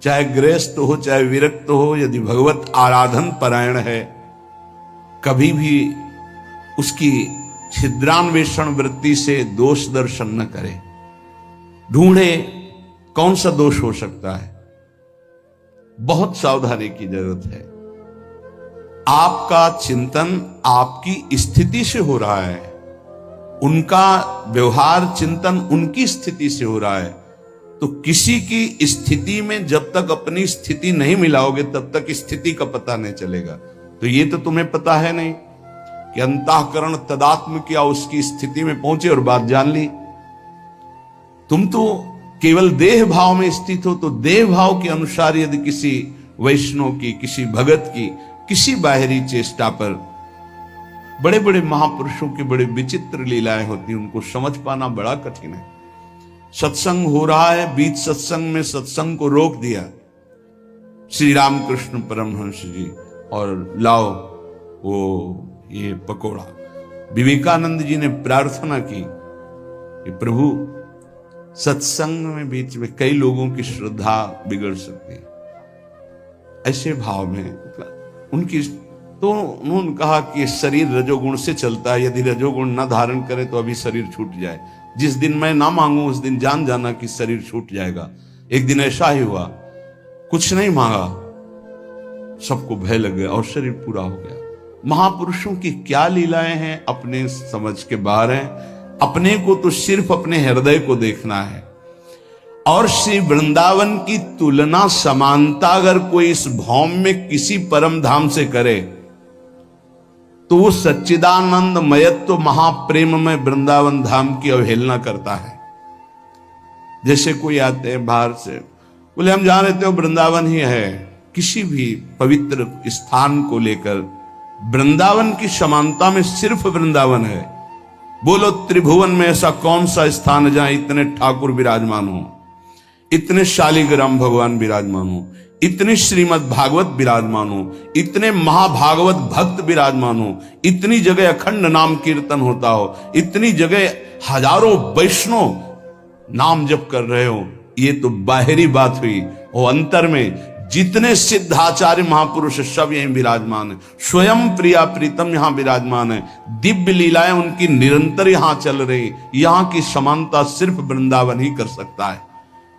चाहे गृहस्थ हो चाहे विरक्त हो, यदि भगवत आराधन परायण है, कभी भी उसकी छिद्रान्वेषण वृत्ति से दोष दर्शन न करे। ढूंढे कौन सा दोष हो सकता है। बहुत सावधानी की जरूरत है। आपका चिंतन आपकी स्थिति से हो रहा है, उनका व्यवहार चिंतन उनकी स्थिति से हो रहा है। तो किसी की स्थिति में जब तक अपनी स्थिति नहीं मिलाओगे तब तक स्थिति का पता नहीं चलेगा। तो ये तो तुम्हें पता है नहीं कि अंतःकरण तदात्म किया, उसकी स्थिति में पहुंचे और बात जान ली। तुम तो केवल देह भाव में स्थित हो, तो देह भाव के अनुसार यदि किसी वैष्णव की, किसी भगत की, किसी बाहरी चेष्टा पर, बड़े बड़े महापुरुषों की बड़े विचित्र लीलाएं होती, उनको समझ पाना बड़ा कठिन है। सत्संग हो रहा है, बीच सत्संग में सत्संग को रोक दिया श्री रामकृष्ण परमहंस जी, और लाओ वो ये पकोड़ा, विवेकानंद जी ने प्रार्थना की कि प्रभु सत्संग में बीच में कई लोगों की श्रद्धा बिगड़ सकती है, ऐसे भाव में उनकी, तो उन्होंने कहा कि शरीर रजोगुण से चलता है, यदि रजोगुण न धारण करे तो अभी शरीर छूट जाए। जिस दिन मैं ना मांगू उस दिन जान जाना कि शरीर छूट जाएगा। एक दिन ऐसा ही हुआ, कुछ नहीं मांगा, सबको भय लग गया और शरीर पूरा हो गया। महापुरुषों की क्या लीलाएं हैं, अपने समझ के बाहर हैं। अपने को तो सिर्फ अपने हृदय को देखना है। और श्री वृंदावन की तुलना, समानता अगर कोई इस भौम में किसी परम धाम से करे तो वो सच्चिदानंद मयत्व महाप्रेम में वृंदावन धाम की अवहेलना करता है। जैसे कोई आते हैं बाहर से, बोले हम जान रहे थे वृंदावन ही है। किसी भी पवित्र स्थान को लेकर वृंदावन की समानता में सिर्फ वृंदावन है। बोलो त्रिभुवन में ऐसा कौन सा स्थान है जहां इतने ठाकुर विराजमान हो, इतने शालिग्राम भगवान विराजमान हो, इतने श्रीमद् भागवत विराजमान हो, इतने महाभागवत भक्त विराजमान हो, इतनी जगह अखंड नाम कीर्तन होता हो, इतनी जगह हजारों वैष्णव नाम जप कर रहे हो। ये तो बाहरी बात हुई, और अंतर में जितने सिद्धाचार्य महापुरुष सब यहीं विराजमान है। स्वयं प्रिया प्रीतम यहां विराजमान है। दिव्य लीलाएं उनकी निरंतर यहां चल रही। यहां की समानता सिर्फ वृंदावन ही कर सकता है।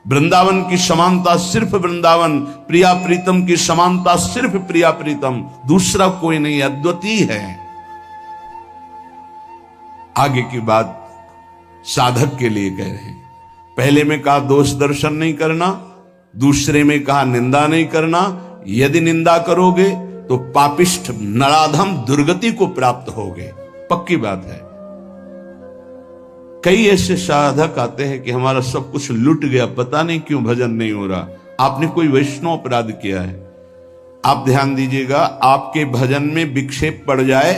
वृंदावन की समानता सिर्फ वृंदावन, प्रिया प्रीतम की समानता सिर्फ प्रिया प्रीतम, दूसरा कोई नहीं, अद्वितीय है। आगे की बात साधक के लिए कह रहे हैं। पहले में कहा दोष दर्शन नहीं करना, दूसरे में कहा निंदा नहीं करना। यदि निंदा करोगे तो पापिष्ठ नराधम दुर्गति को प्राप्त होगे, पक्की बात है। कई ऐसे साधक आते हैं कि हमारा सब कुछ लुट गया, पता नहीं क्यों भजन नहीं हो रहा। आपने कोई वैष्णव अपराध किया है। आप ध्यान दीजिएगा, आपके भजन में विक्षेप पड़ जाए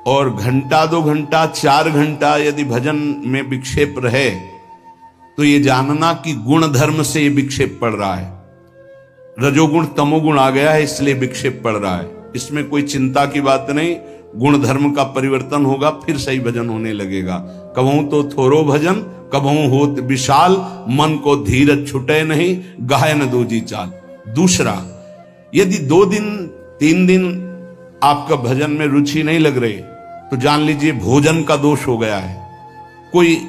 और घंटा 2 घंटा 4 घंटा यदि भजन में विक्षेप रहे तो ये जानना कि गुण धर्म से ये विक्षेप पड़ रहा है। रजोगुण तमोगुण आ गया है इसलिए विक्षेप पड़ रहा है। इसमें कोई चिंता की बात नहीं। गुण धर्म का परिवर्तन होगा, फिर सही भजन होने लगेगा। कबहू तो थोरो भजन, कबहू होत विशाल, मन को धीरज छुटे नहीं, गायन दूजी चाल। दूसरा, यदि 2 दिन 3 दिन आपका भजन में रुचि नहीं लग रही तो जान लीजिए भोजन का दोष हो गया है। कोई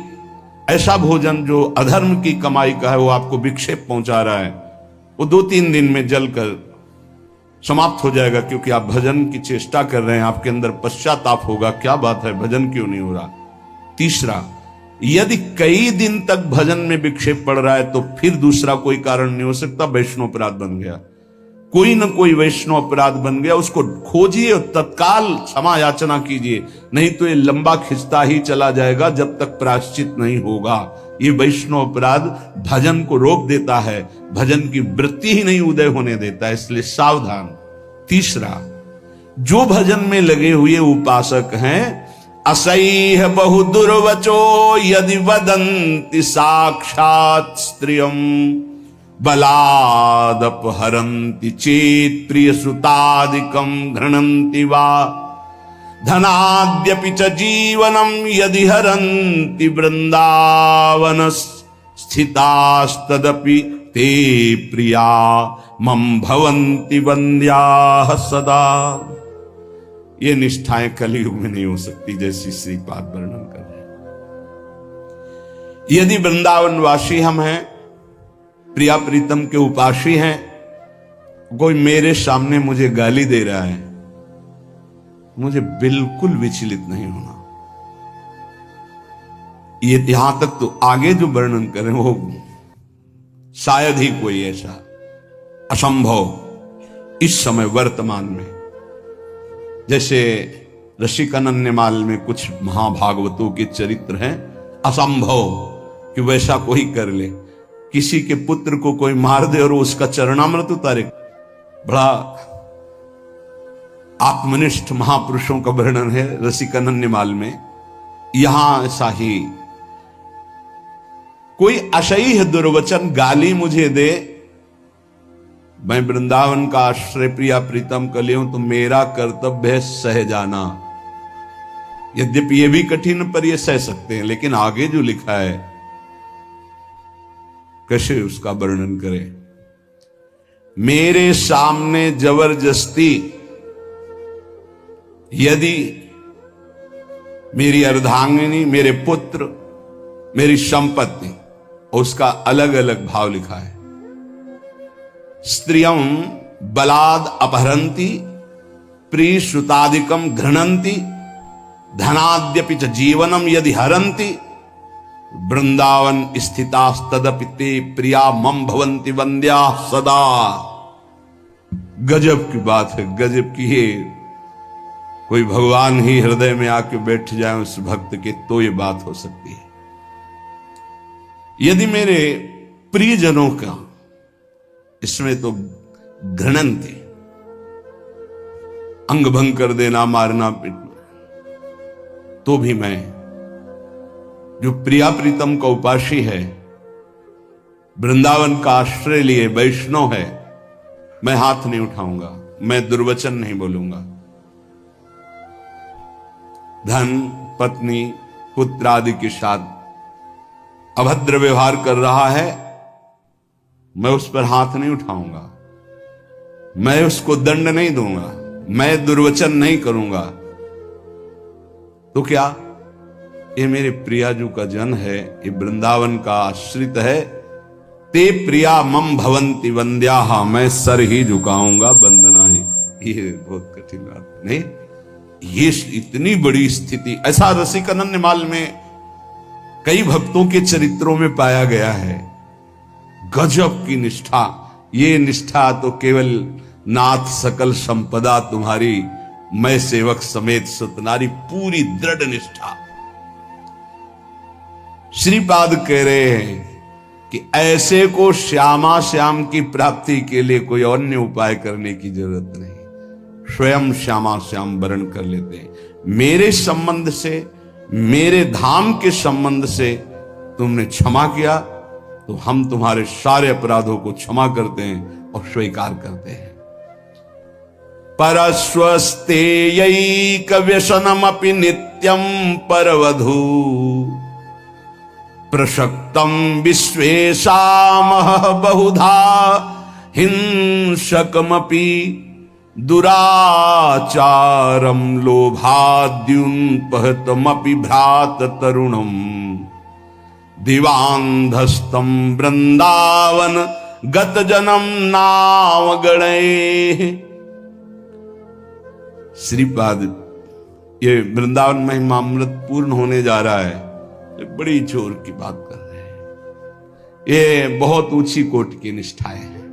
ऐसा भोजन जो अधर्म की कमाई का है वो आपको विक्षेप पहुंचा रहा है, वो 2-3 दिन में जलकर समाप्त हो जाएगा, क्योंकि आप भजन की चेष्टा कर रहे हैं। आपके अंदर पश्चाताप होगा, क्या बात है भजन क्यों नहीं हो रहा। तीसरा, यदि कई दिन तक भजन में विक्षेप पड़ रहा है तो फिर दूसरा कोई कारण नहीं हो सकता, वैष्णव अपराध बन गया। कोई न कोई वैष्णव अपराध बन गया, उसको खोजिए और तत्काल क्षमा याचना कीजिए, नहीं तो ये लंबा खिंचता ही चला जाएगा जब तक प्रायश्चित नहीं होगा। ये वैष्णव अपराध भजन को रोक देता है, भजन की वृत्ति ही नहीं उदय होने देता है, इसलिए सावधान। तीसरा, जो भजन में लगे हुए उपासक हैं, असह्य बहु दुर्वचो यदि वदन्ति साक्षात् स्त्रियम बलादपहरन्ति चेत् प्रिय सुतादिकं घृणन्ति वा धनाद्यपि च जीवनं यदि हरन्ति वृंदावन स्थितास्तदपि ते प्रिया मम भवन्ति वन्द्याः सदा। ये निष्ठाएं कलयुग में नहीं हो सकती जैसी श्रीपाद वर्णन कर रहे हैं। यदि वृंदावन वासी हम हैं, प्रिया प्रीतम के उपासी हैं, कोई मेरे सामने मुझे गाली दे रहा है, मुझे बिल्कुल विचलित नहीं होना। ये यहां तक तो आगे जो वर्णन करें वो शायद ही कोई ऐसा असंभव इस समय वर्तमान में। जैसे रसिक अनन्यमाल में कुछ महाभागवतों के चरित्र हैं, असंभव कि वैसा कोई कर ले। किसी के पुत्र को कोई मार दे और उसका चरणामृत उतारे। बड़ा आत्मनिष्ठ महापुरुषों का वर्णन है रसिक अनन्यमाल में। यहां ऐसा ही कोई असह्य दुर्वचन गाली मुझे दे, मैं वृंदावन का आश्रय प्रिया प्रीतम कर लिया हूं तो मेरा कर्तव्य है सह जाना। यद्यपि ये भी कठिन पर ये सह सकते हैं, लेकिन आगे जो लिखा है कैसे उसका वर्णन करें। मेरे सामने जबरदस्ती यदि मेरी अर्धांगिनी, मेरे पुत्र, मेरी संपत्ति, उसका अलग अलग भाव लिखा है। स्त्रियं बलाद अपहरन्ति, प्रियश्रुतादिकम घृणन्ति, धनाद्यपि च जीवनम यदि हरन्ति, वृंदावन स्थितास्तदपि ते प्रिया मम भवन्ति वंद्या सदा। गजब की बात है, गजब की है। कोई भगवान ही हृदय में आके बैठ जाए उस भक्त के, तो ये बात हो सकती है। यदि मेरे प्रियजनों का, इसमें तो घृणन थी, अंग भंग कर देना, मारना पीटना, तो भी मैं जो प्रिया प्रीतम का उपासी है, वृंदावन का आश्रय लिए वैष्णव है, मैं हाथ नहीं उठाऊंगा, मैं दुर्वचन नहीं बोलूंगा। धन, पत्नी, पुत्र आदि के साथ अभद्र व्यवहार कर रहा है, मैं उस पर हाथ नहीं उठाऊंगा, मैं उसको दंड नहीं दूंगा, मैं दुर्वचन नहीं करूंगा। तो क्या ये मेरे प्रियाजू का जन है, ये वृंदावन का आश्रित है। ते प्रिया मम भवंति वंद्याहा, मैं सर ही झुकाऊंगा, वंदना ही। ये बहुत कठिन बात नहीं, ये इतनी बड़ी स्थिति, ऐसा रसिकानंदमाल में कई भक्तों के चरित्रों में पाया गया है। गजब की निष्ठा, ये निष्ठा तो केवल नाथ सकल संपदा तुम्हारी, मैं सेवक समेत सतनारी, पूरी दृढ़ निष्ठा। श्रीपाद कह रहे हैं कि ऐसे को श्यामा श्याम की प्राप्ति के लिए कोई अन्य उपाय करने की जरूरत नहीं, स्वयं श्यामा श्याम वर्ण कर लेते हैं। मेरे संबंध से, मेरे धाम के संबंध से तुमने क्षमा किया, तो हम तुम्हारे सारे अपराधों को क्षमा करते हैं और स्वीकार करते हैं। परस्वस्तेयैक व्यसनमपि नित्यं परवधू, प्रसक्तम विश्वेशामः बहुधा हिंसकमपि, दुराचारम लोभाद्युन्पहतमपि भ्रात तरुणम, दिवांधस्तम वृंदावन गत जन्म नाम गणे। श्रीपाद ये वृंदावन महिमामृत पूर्ण होने जा रहा है, ये बड़ी जोर की बात कर रहे हैं। ये बहुत ऊंची कोटि की निष्ठाएं हैं।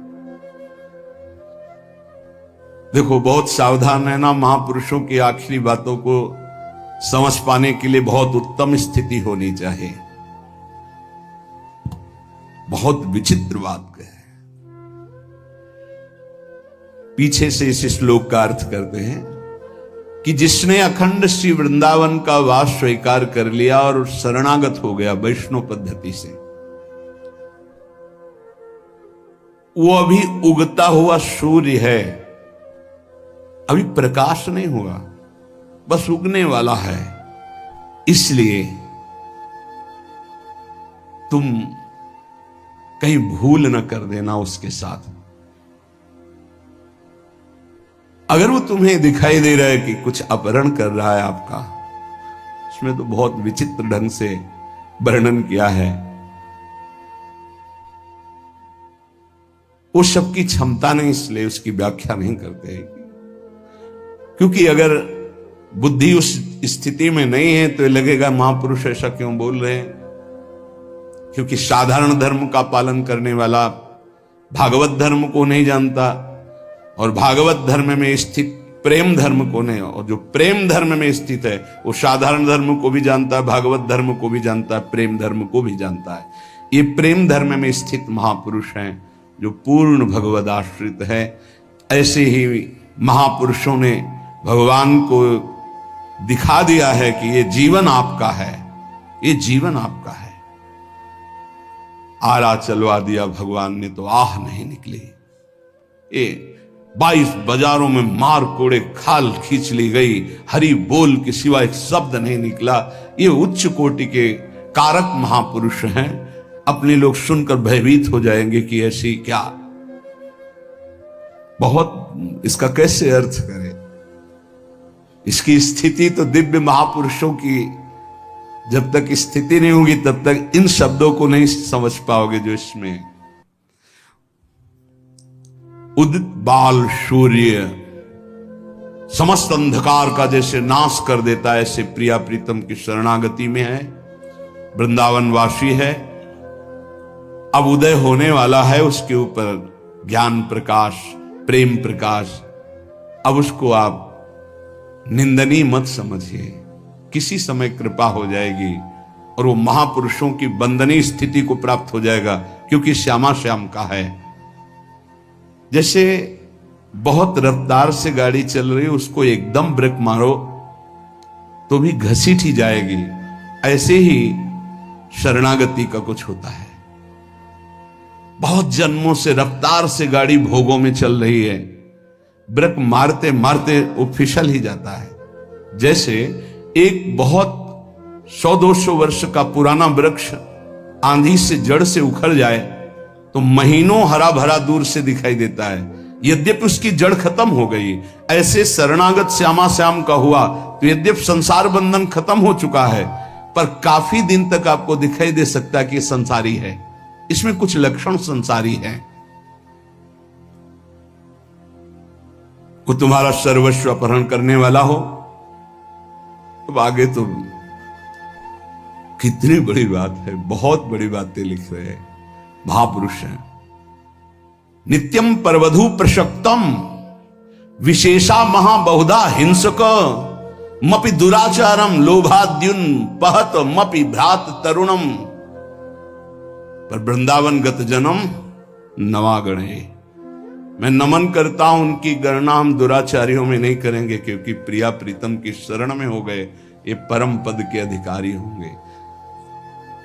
देखो, बहुत सावधान रहना, महापुरुषों की आखिरी बातों को समझ पाने के लिए बहुत उत्तम स्थिति होनी चाहिए। बहुत विचित्र बात है। पीछे से इस श्लोक का अर्थ करते हैं कि जिसने अखंड श्री वृंदावन का वास स्वीकार कर लिया और शरणागत हो गया वैष्णव पद्धति से, वो अभी उगता हुआ सूर्य है, अभी प्रकाश नहीं हुआ, बस उगने वाला है। इसलिए तुम कहीं भूल न कर देना उसके साथ। अगर वो तुम्हें दिखाई दे रहा है कि कुछ अपहरण कर रहा है आपका, उसमें तो बहुत विचित्र ढंग से वर्णन किया है। वो सबकी क्षमता नहीं, इसलिए उसकी व्याख्या नहीं करते हैं। क्योंकि अगर बुद्धि उस स्थिति में नहीं है तो लगेगा महापुरुष ऐसा क्यों बोल रहे हैं। क्योंकि साधारण धर्म का पालन करने वाला भागवत धर्म को नहीं जानता, और भागवत धर्म में स्थित प्रेम धर्म को नहीं, और जो प्रेम धर्म में स्थित है वो साधारण धर्म को भी जानता है, भागवत धर्म को भी जानता है, प्रेम धर्म को भी जानता है। ये प्रेम धर्म में स्थित महापुरुष हैं जो पूर्ण भगवद आश्रित है। ऐसे ही महापुरुषों ने भगवान को दिखा दिया है कि ये जीवन आपका है, ये जीवन आपका है। आरा चलवा दिया भगवान ने तो आह नहीं निकली। ये 22 बाजारों में मार कोड़े खाल खींच ली गई, हरि बोल के सिवा एक शब्द नहीं निकला। ये उच्च कोटि के कारक महापुरुष हैं। अपने लोग सुनकर भयभीत हो जाएंगे कि ऐसी क्या, बहुत इसका कैसे अर्थ करें। इसकी स्थिति तो दिव्य महापुरुषों की जब तक स्थिति नहीं होगी तब तक इन शब्दों को नहीं समझ पाओगे जो इसमें। उदित बाल सूर्य समस्त अंधकार का जैसे नाश कर देता है, ऐसे प्रिया प्रीतम की शरणागति में है, वृंदावन वासी है। अब उदय होने वाला है उसके ऊपर ज्ञान प्रकाश, प्रेम प्रकाश। अब उसको आप निंदनीय मत समझिए, किसी समय कृपा हो जाएगी और वो महापुरुषों की वंदनीय स्थिति को प्राप्त हो जाएगा, क्योंकि श्यामा श्याम का है। जैसे बहुत रफ्तार से गाड़ी चल रही है, उसको एकदम ब्रेक मारो तो भी घसीट ही जाएगी। ऐसे ही शरणागति का कुछ होता है। बहुत जन्मों से रफ्तार से गाड़ी भोगों में चल रही है, ब्रेक मारते मारते वो फिसल ही जाता है। जैसे एक बहुत 100-200 वर्ष का पुराना वृक्ष आंधी से जड़ से उखड़ जाए तो महीनों हरा भरा दूर से दिखाई देता है, यद्यपि उसकी जड़ खत्म हो गई। ऐसे शरणागत श्यामा श्याम का हुआ तो यद्यपि संसार बंधन खत्म हो चुका है, पर काफी दिन तक आपको दिखाई दे सकता है कि ये संसारी है, इसमें कुछ लक्षण संसारी है। वो तुम्हारा सर्वस्व अपहरण करने वाला हो तो आगे तो कितनी बड़ी बात है, बहुत बड़ी बातें लिख रहे हैं महापुरुष हैं। नित्यम परवधु प्रशक्तम विशेषा महाबहुधा हिंसक मपि दुराचारम लोभाद्युन पहत मपि भ्रात तरुणम। पर वृंदावन गत जन्म नवागणे। मैं नमन करता हूं, उनकी गणना हम दुराचारियों में नहीं करेंगे, क्योंकि प्रिया प्रीतम की शरण में हो गए, ये परम पद के अधिकारी होंगे।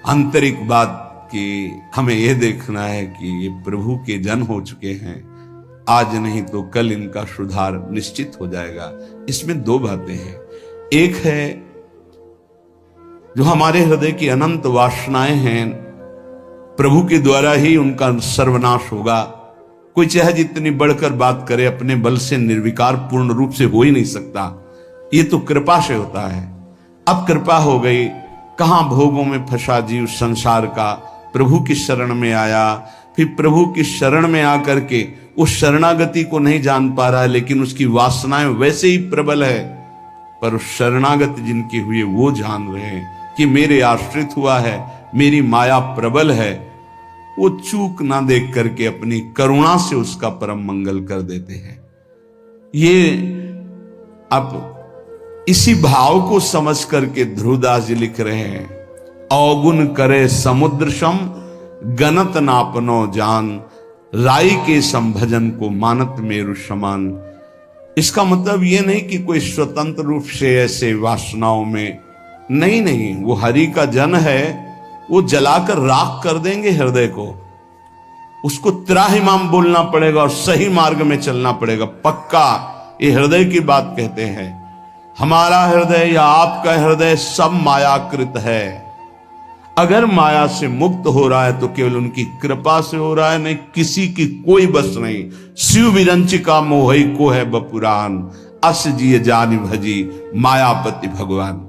आंतरिक बात कि हमें यह देखना है कि ये प्रभु के जन हो चुके हैं, आज नहीं तो कल इनका सुधार निश्चित हो जाएगा। इसमें दो बातें हैं। एक है जो हमारे हृदय की अनंत वासनाएं हैं, प्रभु के द्वारा ही उनका सर्वनाश होगा। कोई चाहे जितनी बढ़कर बात करे, अपने बल से निर्विकार पूर्ण रूप से हो ही नहीं सकता। ये तो कृपा से होता है। अब कृपा हो गई, कहां भोगों में फंसा जीव संसार का, प्रभु की शरण में आया, फिर प्रभु की शरण में आकर के उस शरणागति को नहीं जान पा रहा है, लेकिन उसकी वासनाएं वैसे ही प्रबल है। पर उस शरणागति जिनकी हुई वो जान रहे हैं कि मेरे आश्रित हुआ है, मेरी माया प्रबल है, वो चूक ना देख करके अपनी करुणा से उसका परम मंगल कर देते हैं। ये अब इसी भाव को समझ करके ध्रुवदास जी लिख रहे हैं, अवगुण करे समुद्र सम गनत नापनो जान, राई के संभजन को मानत मेरु समान। इसका मतलब ये नहीं कि कोई स्वतंत्र रूप से ऐसे वासनाओं में नहीं, वो हरि का जन है, वो जलाकर राख कर देंगे हृदय को। उसको त्राहिमाम बोलना पड़ेगा और सही मार्ग में चलना पड़ेगा, पक्का। ये हृदय की बात कहते हैं। हमारा हृदय या आपका हृदय सब मायाकृत है। अगर माया से मुक्त हो रहा है तो केवल उनकी कृपा से हो रहा है, नहीं किसी की कोई बस नहीं। शिव विरंचिका मोहई को है बपुरान, अस जिय जानि भजी मायापति भगवान।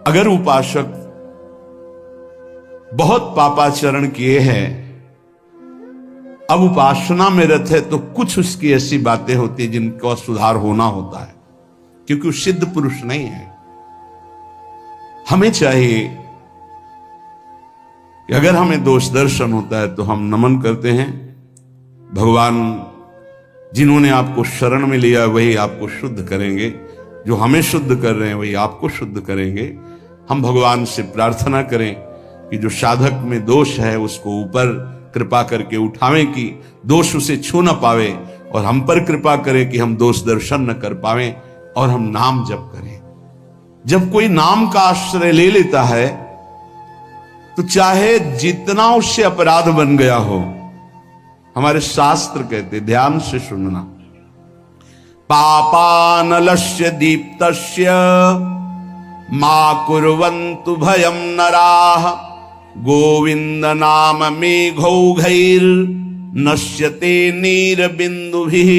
अगर उपासक बहुत पापाचरण किए हैं, अब उपासना में रत है, तो कुछ उसकी ऐसी बातें होती है जिनका सुधार होना होता है, क्योंकि वो सिद्ध पुरुष नहीं है। हमें चाहिए कि अगर हमें दोष दर्शन होता है तो हम नमन करते हैं, भगवान जिन्होंने आपको शरण में लिया वही आपको शुद्ध करेंगे, जो हमें शुद्ध कर रहे हैं वही आपको शुद्ध करेंगे। हम भगवान से प्रार्थना करें कि जो साधक में दोष है उसको ऊपर कृपा करके उठावें कि दोष उसे छू न पावे, और हम पर कृपा करें कि हम दोष दर्शन न कर पावें, और हम नाम जप करें। जब कोई नाम का आश्रय ले लेता है तो चाहे जितना उससे अपराध बन गया हो, हमारे शास्त्र कहते, ध्यान से सुनना। पापानलस्य दीप्तस्य मा कुर्वन्तु भयं नराः गोविंद नाम मेघौघैर नश्यते नीरबिंदुभिः।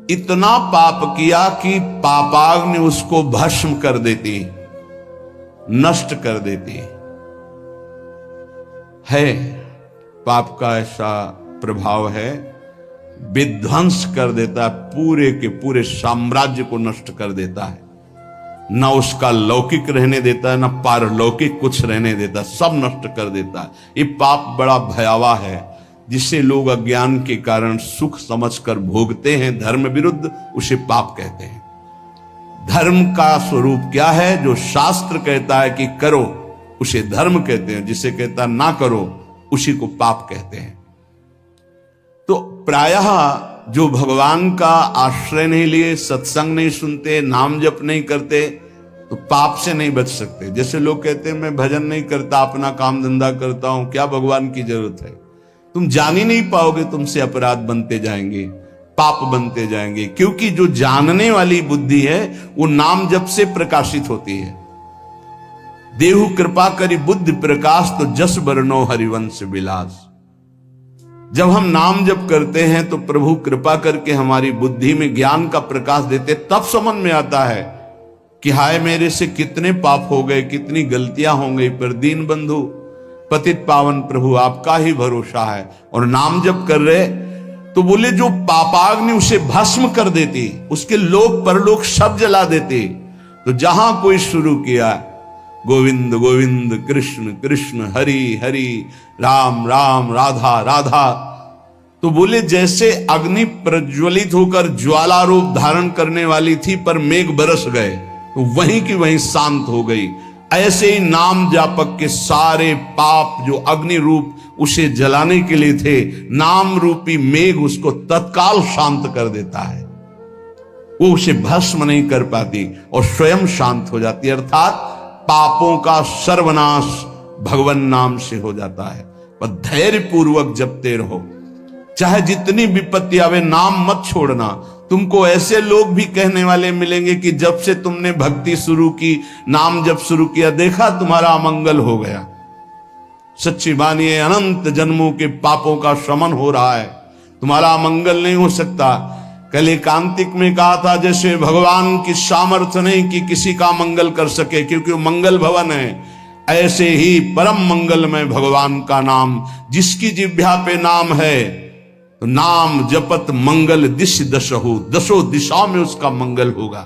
इतना पाप किया कि पापाग्नि उसको भस्म कर देती, नष्ट कर देती है। पाप का ऐसा प्रभाव है, विध्वंस कर देता है, पूरे के पूरे साम्राज्य को नष्ट कर देता है। न उसका लौकिक रहने देता है, न पारलौकिक कुछ रहने देता, सब नष्ट कर देता है। ये पाप बड़ा भयावह है, जिसे लोग अज्ञान के कारण सुख समझकर भोगते हैं धर्म विरुद्ध, उसे पाप कहते हैं। धर्म का स्वरूप क्या है? जो शास्त्र कहता है कि करो उसे धर्म कहते हैं, जिसे कहता ना करो उसी को पाप कहते हैं। तो प्रायः जो भगवान का आश्रय नहीं लिए, सत्संग नहीं सुनते, नाम जप नहीं करते, तो पाप से नहीं बच सकते। जैसे लोग कहते हैं मैं भजन नहीं करता, अपना काम धंधा करता हूं, क्या भगवान की जरूरत है? तुम जान ही नहीं पाओगे, तुमसे अपराध बनते जाएंगे, पाप बनते जाएंगे। क्योंकि जो जानने वाली बुद्धि है वो नाम जप से प्रकाशित होती है। देहु कृपा करी बुद्धि प्रकाश, तो जस बरनो हरिवंश विलास। जब हम नाम जप करते हैं तो प्रभु कृपा करके हमारी बुद्धि में ज्ञान का प्रकाश देते, तब समझ में आता है कि हाय मेरे से कितने पाप हो गए, कितनी गलतियां हो गई, पर दीन बंधु पतित पावन प्रभु आपका ही भरोसा है। और नाम जप कर रहे तो बोले जो पापाग्नि उसे भस्म कर देती, उसके लोक परलोक सब जला देती। तो जहां कोई शुरू किया गोविंद गोविंद कृष्ण कृष्ण हरि हरि राम राम राधा राधा, तो बोले जैसे अग्नि प्रज्वलित होकर ज्वाला रूप धारण करने वाली थी पर मेघ बरस गए तो वहीं की वहीं शांत हो गई। ऐसे ही नाम जापक के सारे पाप जो अग्नि रूप उसे जलाने के लिए थे, नाम रूपी मेघ उसको तत्काल शांत कर देता है। वो उसे भस्म नहीं कर पाती और स्वयं शांत हो जाती, अर्थात पापों का सर्वनाश भगवान नाम से हो जाता है। पर धैर्य पूर्वक जपते रहो, चाहे जितनी विपत्ति आवे, नाम मत छोड़ना। तुमको ऐसे लोग भी कहने वाले मिलेंगे कि जब से तुमने भक्ति शुरू की, नाम जप शुरू किया, देखा तुम्हारा अमंगल हो गया। सच्ची मानिए, अनंत जन्मों के पापों का शमन हो रहा है, तुम्हारा अमंगल नहीं हो सकता। कल एकांतिक में कहा था जैसे भगवान की सामर्थ्य नहीं कि किसी का मंगल कर सके, क्योंकि वो मंगल भवन है, ऐसे ही परम मंगल में भगवान का नाम, जिसकी जिह्वा पे नाम है तो नाम जपत मंगल दिश दशहु, दसों दिशा में उसका मंगल होगा।